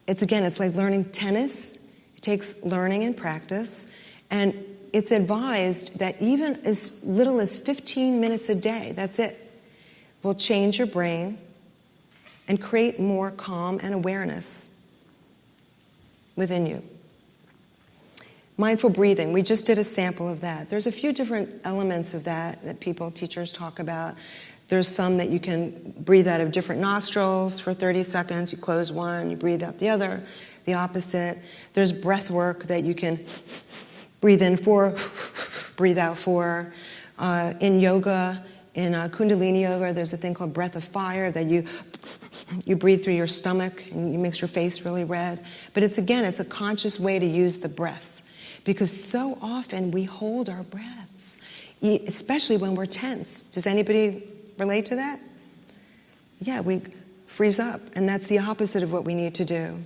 S2: it's like learning tennis. It takes learning and practice. And it's advised that even as little as 15 minutes a day, that's it, will change your brain and create more calm and awareness within you. Mindful breathing, we just did a sample of that. There's a few different elements of that teachers talk about. There's some that you can breathe out of different nostrils for 30 seconds. You close one, you breathe out the other, the opposite. There's breath work that you can breathe in 4, breathe out 4. In yoga, in Kundalini yoga, there's a thing called breath of fire that you breathe through your stomach and it makes your face really red. But it's a conscious way to use the breath. Because so often we hold our breaths, especially when we're tense. Does anybody relate to that? Yeah, we freeze up, and that's the opposite of what we need to do.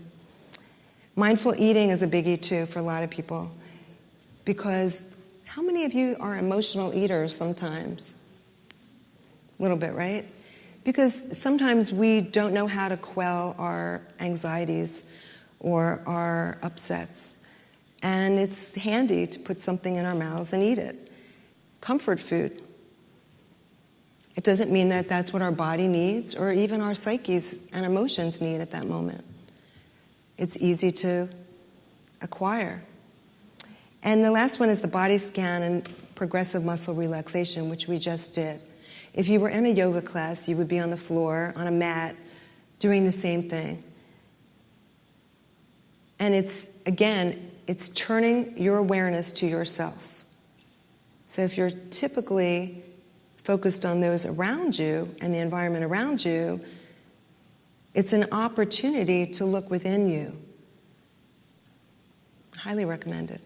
S2: Mindful eating is a biggie too for a lot of people, because how many of you are emotional eaters sometimes? A little bit, right? Because sometimes we don't know how to quell our anxieties or our upsets. And it's handy to put something in our mouths and eat it. Comfort food. It doesn't mean that that's what our body needs or even our psyches and emotions need at that moment. It's easy to acquire. And the last one is the body scan and progressive muscle relaxation, which we just did. If you were in a yoga class, you would be on the floor, on a mat, doing the same thing. And it's turning your awareness to yourself. So if you're typically focused on those around you and the environment around you, it's an opportunity to look within you. Highly recommend it.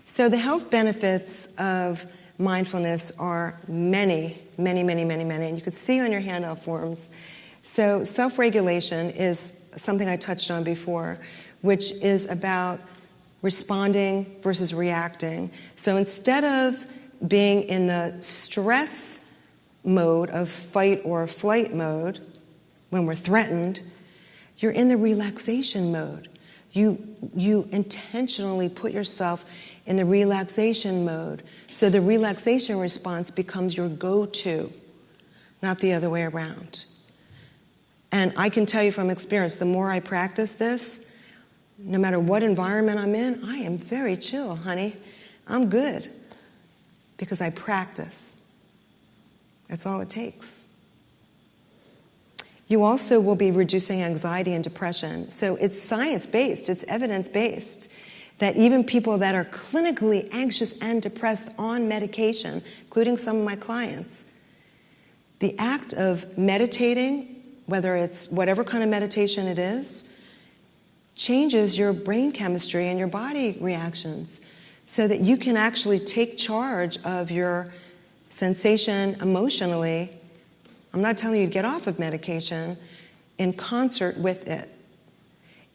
S2: So the health benefits of mindfulness are many, many, many, many, many. And you can see on your handout forms. So self-regulation is something I touched on before, which is about responding versus reacting. So instead of being in the stress mode of fight or flight mode, when we're threatened, you're in the relaxation mode. You intentionally put yourself in the relaxation mode. So the relaxation response becomes your go-to, not the other way around. And I can tell you from experience, the more I practice this, no matter what environment I'm in, I am very chill, honey. I'm good because I practice. That's all it takes. You also will be reducing anxiety and depression. So it's science-based, it's evidence-based, that even people that are clinically anxious and depressed on medication, including some of my clients, the act of meditating, whether it's whatever kind of meditation it is, changes your brain chemistry and your body reactions so that you can actually take charge of your sensation emotionally. I'm not telling you to get off of medication, in concert with it.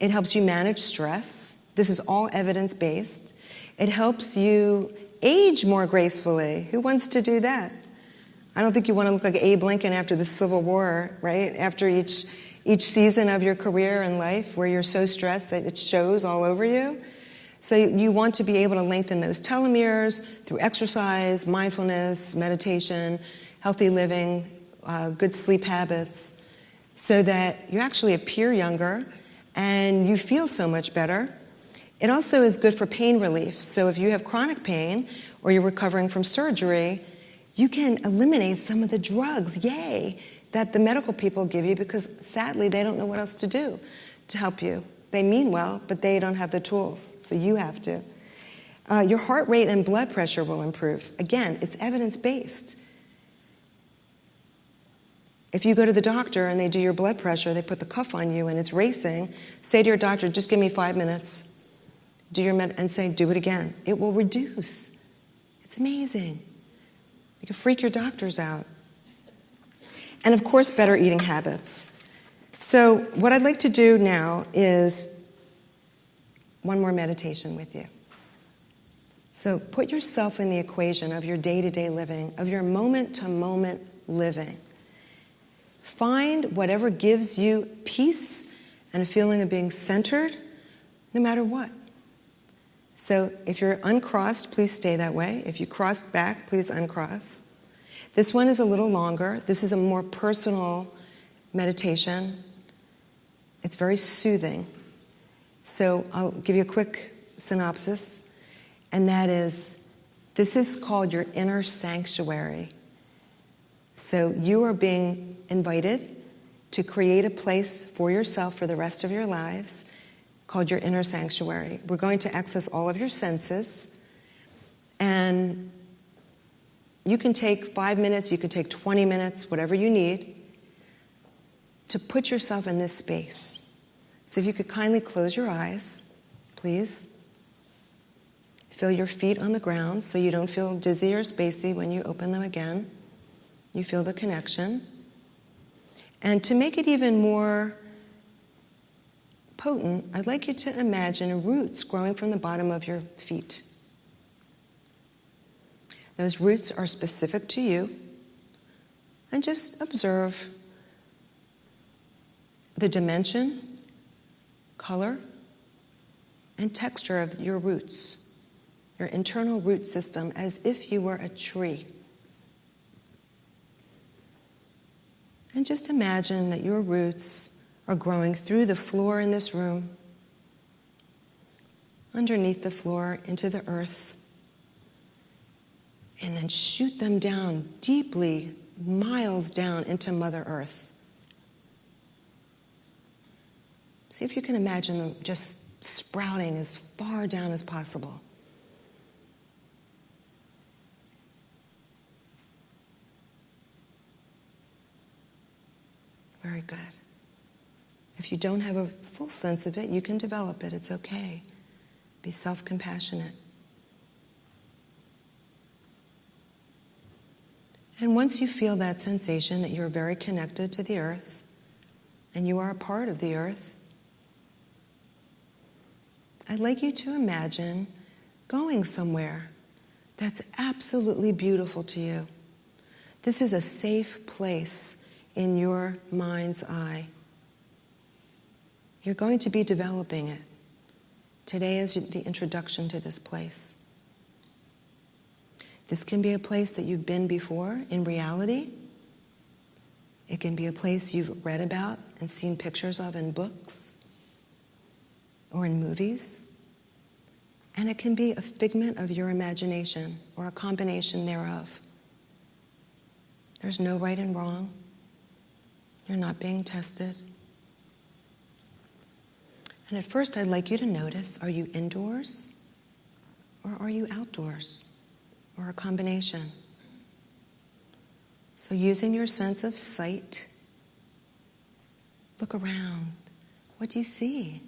S2: It helps you manage stress. This is all evidence-based. It helps you age more gracefully. Who wants to do that? I don't think you want to look like Abe Lincoln after the Civil War, right? After each season of your career and life where you're so stressed that it shows all over you. So you want to be able to lengthen those telomeres through exercise, mindfulness, meditation, healthy living, good sleep habits. so that you actually appear younger and you feel so much better. It also is good for pain relief. So if you have chronic pain or you're recovering from surgery, you can eliminate some of the drugs, yay, that the medical people give you, because sadly they don't know what else to do to help you. They mean well, but they don't have the tools, so you have to. Your heart rate and blood pressure will improve. Again, it's evidence-based. If you go to the doctor and they do your blood pressure, they put the cuff on you and it's racing, say to your doctor, just give me 5 minutes. Do your and say, do it again. It will reduce. It's amazing. You can freak your doctors out. And of course, better eating habits. So what I'd like to do now is one more meditation with you. So put yourself in the equation of your day-to-day living, of your moment-to-moment living. Find whatever gives you peace and a feeling of being centered, no matter what. So if you're uncrossed, please stay that way. If you crossed back, please uncross. This one is a little longer. This is a more personal meditation. It's very soothing. So I'll give you a quick synopsis, and that is, this is called your inner sanctuary. So you are being invited to create a place for yourself for the rest of your lives called your inner sanctuary. We're going to access all of your senses, and you can take 5 minutes, you can take 20 minutes, whatever you need, to put yourself in this space. So if you could kindly close your eyes, please. Feel your feet on the ground so you don't feel dizzy or spacey when you open them again. You feel the connection. And to make it even more potent, I'd like you to imagine roots growing from the bottom of your feet. Those roots are specific to you, and just observe the dimension, color, and texture of your roots, your internal root system, as if you were a tree. And just imagine that your roots are growing through the floor in this room, underneath the floor, into the earth, and then shoot them down deeply, miles down into Mother Earth. See if you can imagine them just sprouting as far down as possible. Very good. If you don't have a full sense of it, you can develop it. It's okay. Be self-compassionate. And once you feel that sensation that you're very connected to the earth, and you are a part of the earth, I'd like you to imagine going somewhere that's absolutely beautiful to you. This is a safe place in your mind's eye. You're going to be developing it. Today is the introduction to this place. This can be a place that you've been before in reality. It can be a place you've read about and seen pictures of in books or in movies. And it can be a figment of your imagination or a combination thereof. There's no right and wrong. You're not being tested. And at first I'd like you to notice, are you indoors or are you outdoors, or a combination? So using your sense of sight, look around. What do you see?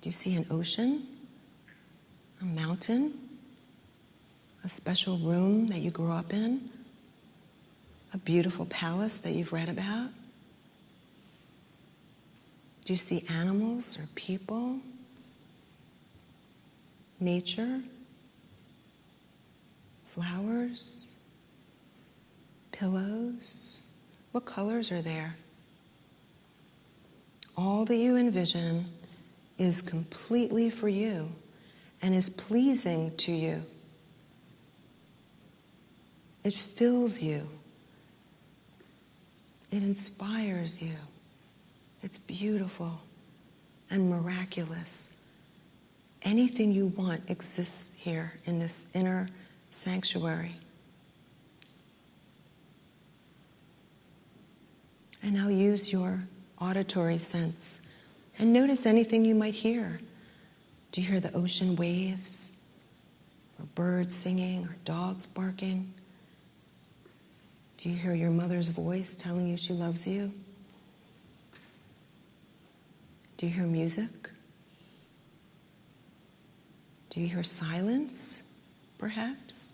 S2: Do you see an ocean, a mountain, a special room that you grew up in, a beautiful palace that you've read about? Do you see animals or people, nature, flowers, pillows? What colors are there? All that you envision is completely for you and is pleasing to you. It fills you. It inspires you. It's beautiful and miraculous. Anything you want exists here in this inner sanctuary. And now use your auditory sense and notice anything you might hear. Do you hear the ocean waves, or birds singing, or dogs barking? Do you hear your mother's voice telling you she loves you? Do you hear music? Do you hear silence, perhaps?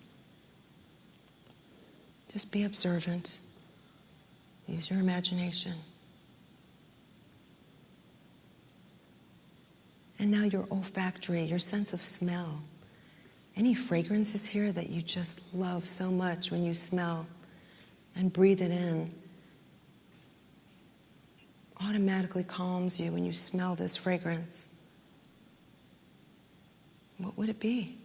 S2: Just be observant. Use your imagination. And now your olfactory, your sense of smell. Any fragrances here that you just love so much when you smell and breathe it in, automatically calms you when you smell this fragrance. What would it be?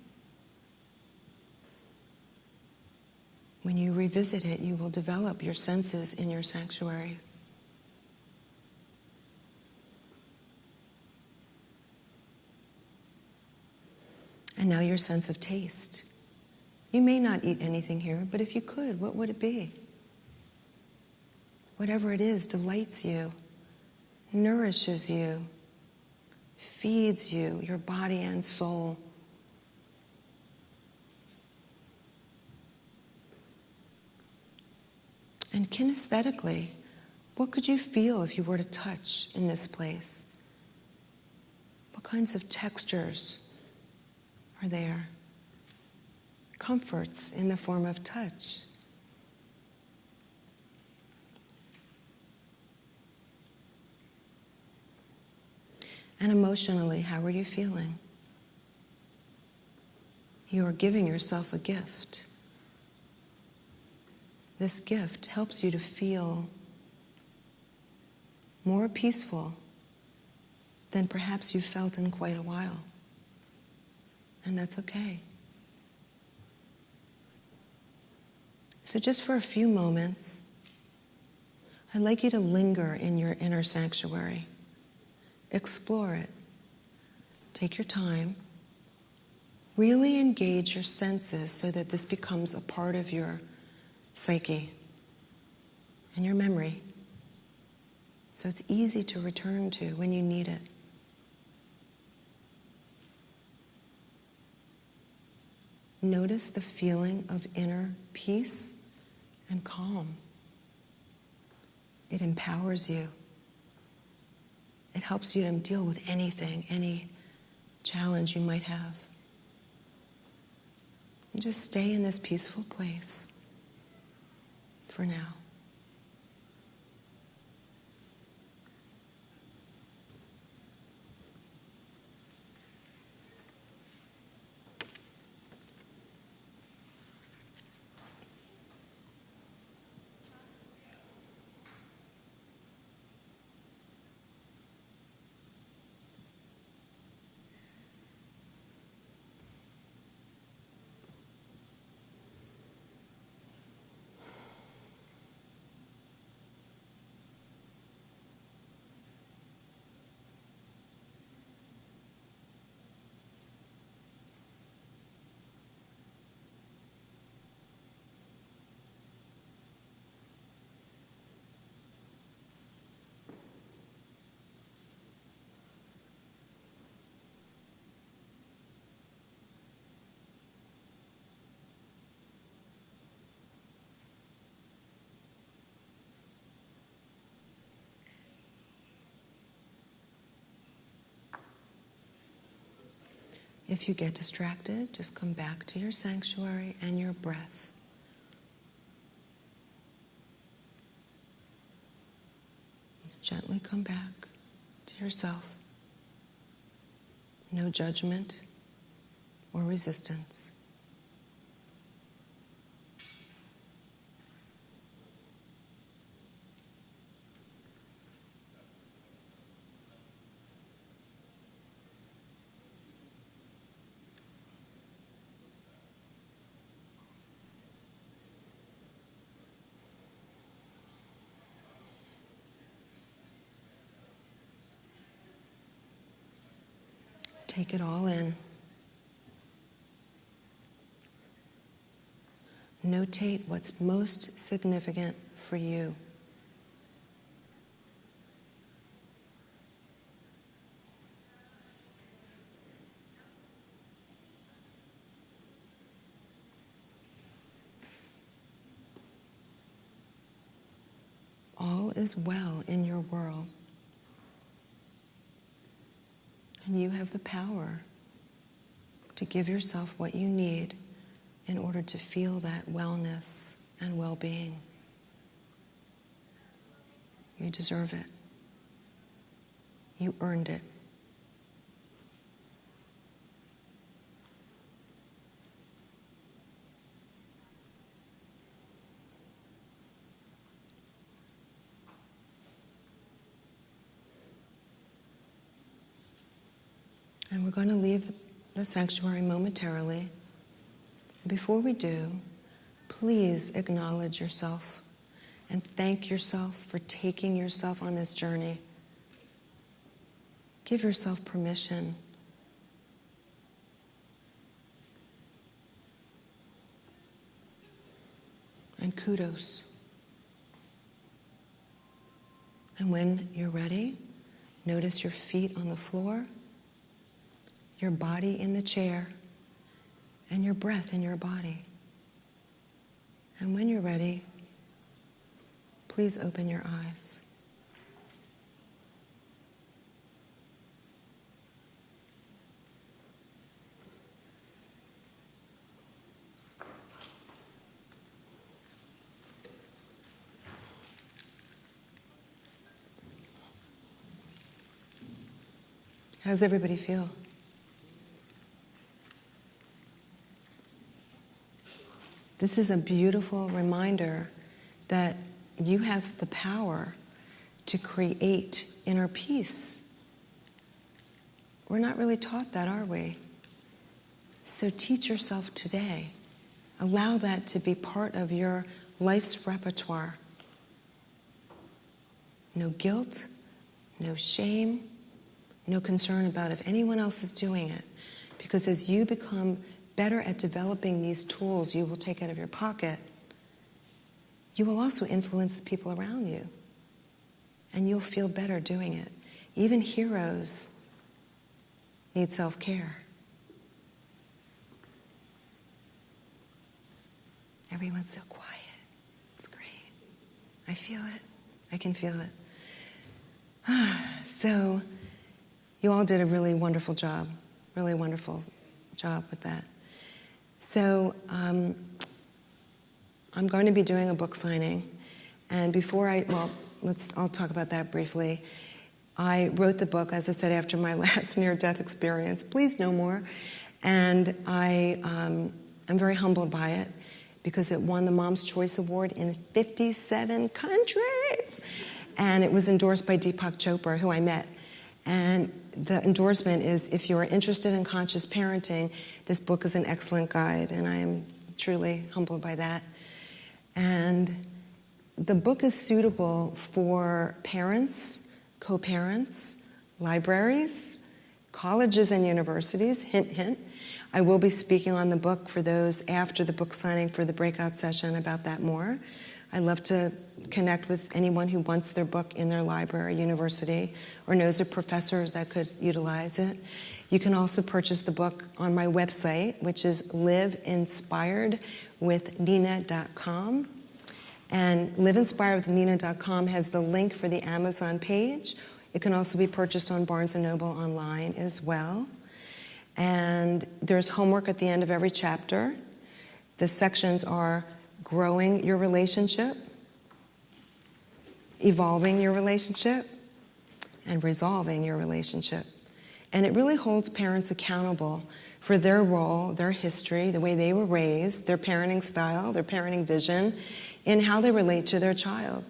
S2: When you revisit it, you will develop your senses in your sanctuary. And now your sense of taste. You may not eat anything here, but if you could, what would it be? Whatever it is delights you, nourishes you, feeds you, your body and soul. And kinesthetically, what could you feel if you were to touch in this place? What kinds of textures are there? Comforts in the form of touch. And emotionally, how are you feeling? You are giving yourself a gift. This gift helps you to feel more peaceful than perhaps you've felt in quite a while. And that's okay. So just for a few moments, I'd like you to linger in your inner sanctuary. Explore it. Take your time. Really engage your senses so that this becomes a part of your psyche and your memory. So it's easy to return to when you need it. Notice the feeling of inner peace and calm. It empowers you. It helps you to deal with anything, any challenge you might have. And just stay in this peaceful place for now. If you get distracted, just come back to your sanctuary and your breath. Just gently come back to yourself. No judgment or resistance. Take it all in. Notate what's most significant for you. All is well in your world. And you have the power to give yourself what you need in order to feel that wellness and well-being. You deserve it. You earned it. And we're going to leave the sanctuary momentarily. Before we do, please acknowledge yourself and thank yourself for taking yourself on this journey. Give yourself permission. And kudos. And when you're ready, notice your feet on the floor, your body in the chair, and your breath in your body. And when you're ready, please open your eyes. How does everybody feel? This is a beautiful reminder that you have the power to create inner peace. We're not really taught that, are we? So teach yourself today. Allow that to be part of your life's repertoire. No guilt, no shame, no concern about if anyone else is doing it. Because as you become better at developing these tools you will take out of your pocket, you will also influence the people around you. And you'll feel better doing it. Even heroes need self-care. Everyone's so quiet. It's great. I feel it. I can feel it. So, you all did a really wonderful job with that. So, I'm going to be doing a book signing, and before I'll talk about that briefly. I wrote the book, as I said, after my last near-death experience. Please, no more. And I'm very humbled by it because it won the Mom's Choice Award in 57 countries. And it was endorsed by Deepak Chopra, who I met. And the endorsement is, if you are interested in conscious parenting, this book is an excellent guide, and I am truly humbled by that. And the book is suitable for parents, co-parents, libraries, colleges and universities, hint, hint. I will be speaking on the book for those after the book signing for the breakout session about that more. I love to connect with anyone who wants their book in their library, university, or knows of professors that could utilize it. You can also purchase the book on my website, which is liveinspiredwithnina.com. And liveinspiredwithnina.com has the link for the Amazon page. It can also be purchased on Barnes & Noble online as well. And there's homework at the end of every chapter. The sections are growing your relationship, evolving your relationship, and resolving your relationship. And it really holds parents accountable for their role, their history, the way they were raised, their parenting style, their parenting vision, in how they relate to their child.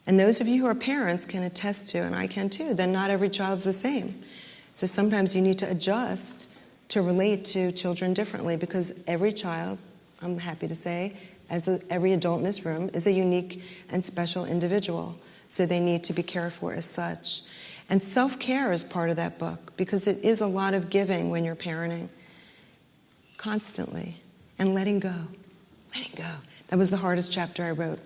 S2: And those of you who are parents can attest to, and I can too, that not every child's the same. So sometimes you need to adjust to relate to children differently, because every child, I'm happy to say, every adult in this room is a unique and special individual. So they need to be cared for as such. And self-care is part of that book because it is a lot of giving when you're parenting constantly and letting go. Letting go. That was the hardest chapter I wrote.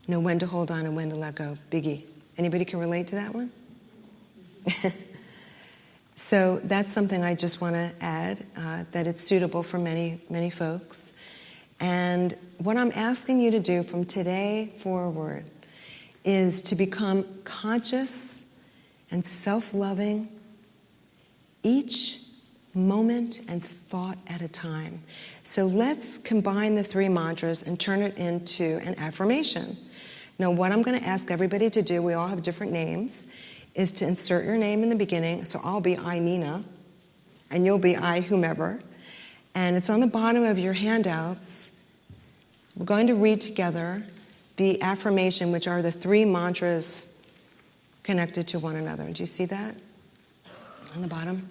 S2: Know when to hold on and when to let go. Biggie. Anybody can relate to that one? So that's something I just want to add, that it's suitable for many, many folks. And what I'm asking you to do from today forward is to become conscious and self-loving each moment and thought at a time. So let's combine the 3 mantras and turn it into an affirmation. Now, what I'm going to ask everybody to do, we all have different names, is to insert your name in the beginning. So I'll be I, Nina, and you'll be I, whomever. And it's on the bottom of your handouts. We're going to read together the affirmation, which are the 3 mantras connected to one another. Do you see that on the bottom?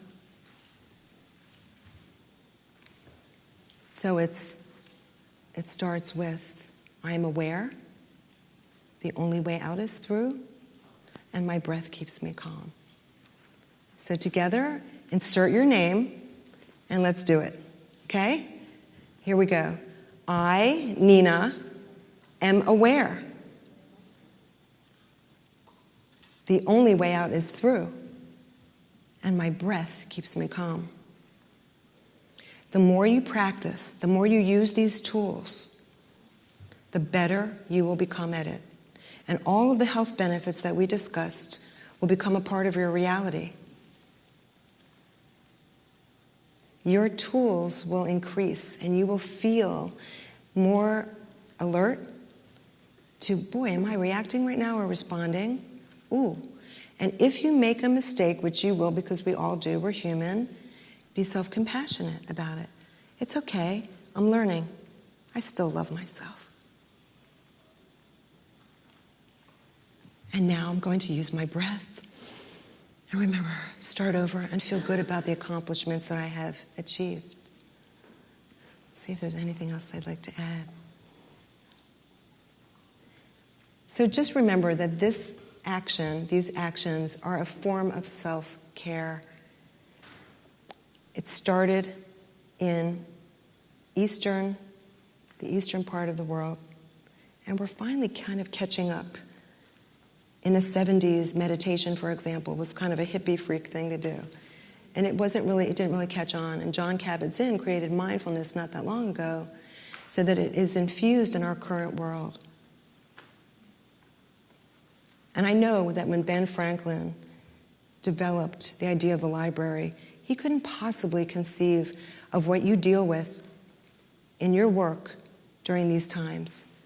S2: So it starts with, I am aware, the only way out is through, and my breath keeps me calm. So together, insert your name, and let's do it, okay? Here we go. I, Nina, am aware. The only way out is through, and my breath keeps me calm. The more you practice, the more you use these tools, the better you will become at it. And all of the health benefits that we discussed will become a part of your reality. Your tools will increase, and you will feel more alert to, boy, am I reacting right now or responding? Ooh. And if you make a mistake, which you will because we all do, we're human, be self-compassionate about it. It's okay. I'm learning. I still love myself. And now I'm going to use my breath. And remember, start over and feel good about the accomplishments that I have achieved. Let's see if there's anything else I'd like to add. So just remember that these actions are a form of self-care. It started in the eastern part of the world, and we're finally kind of catching up. In the 70s, meditation, for example, was kind of a hippie freak thing to do. And it didn't really catch on. And Jon Kabat-Zinn created mindfulness not that long ago so that it is infused in our current world. And I know that when Ben Franklin developed the idea of the library, he couldn't possibly conceive of what you deal with in your work during these times.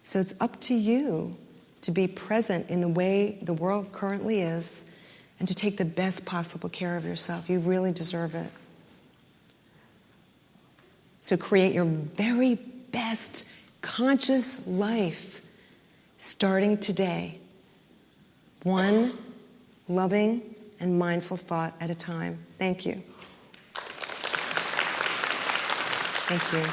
S2: So it's up to you to be present in the way the world currently is and to take the best possible care of yourself. You really deserve it. So create your very best conscious life starting today. One loving and mindful thought at a time. Thank you. Thank you.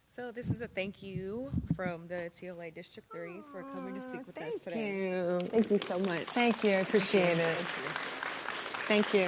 S3: So this is a thank you from the TLA District 3 for coming to speak with us today.
S2: Thank you.
S4: Thank you so much.
S2: Thank you. I appreciate it. Thank you.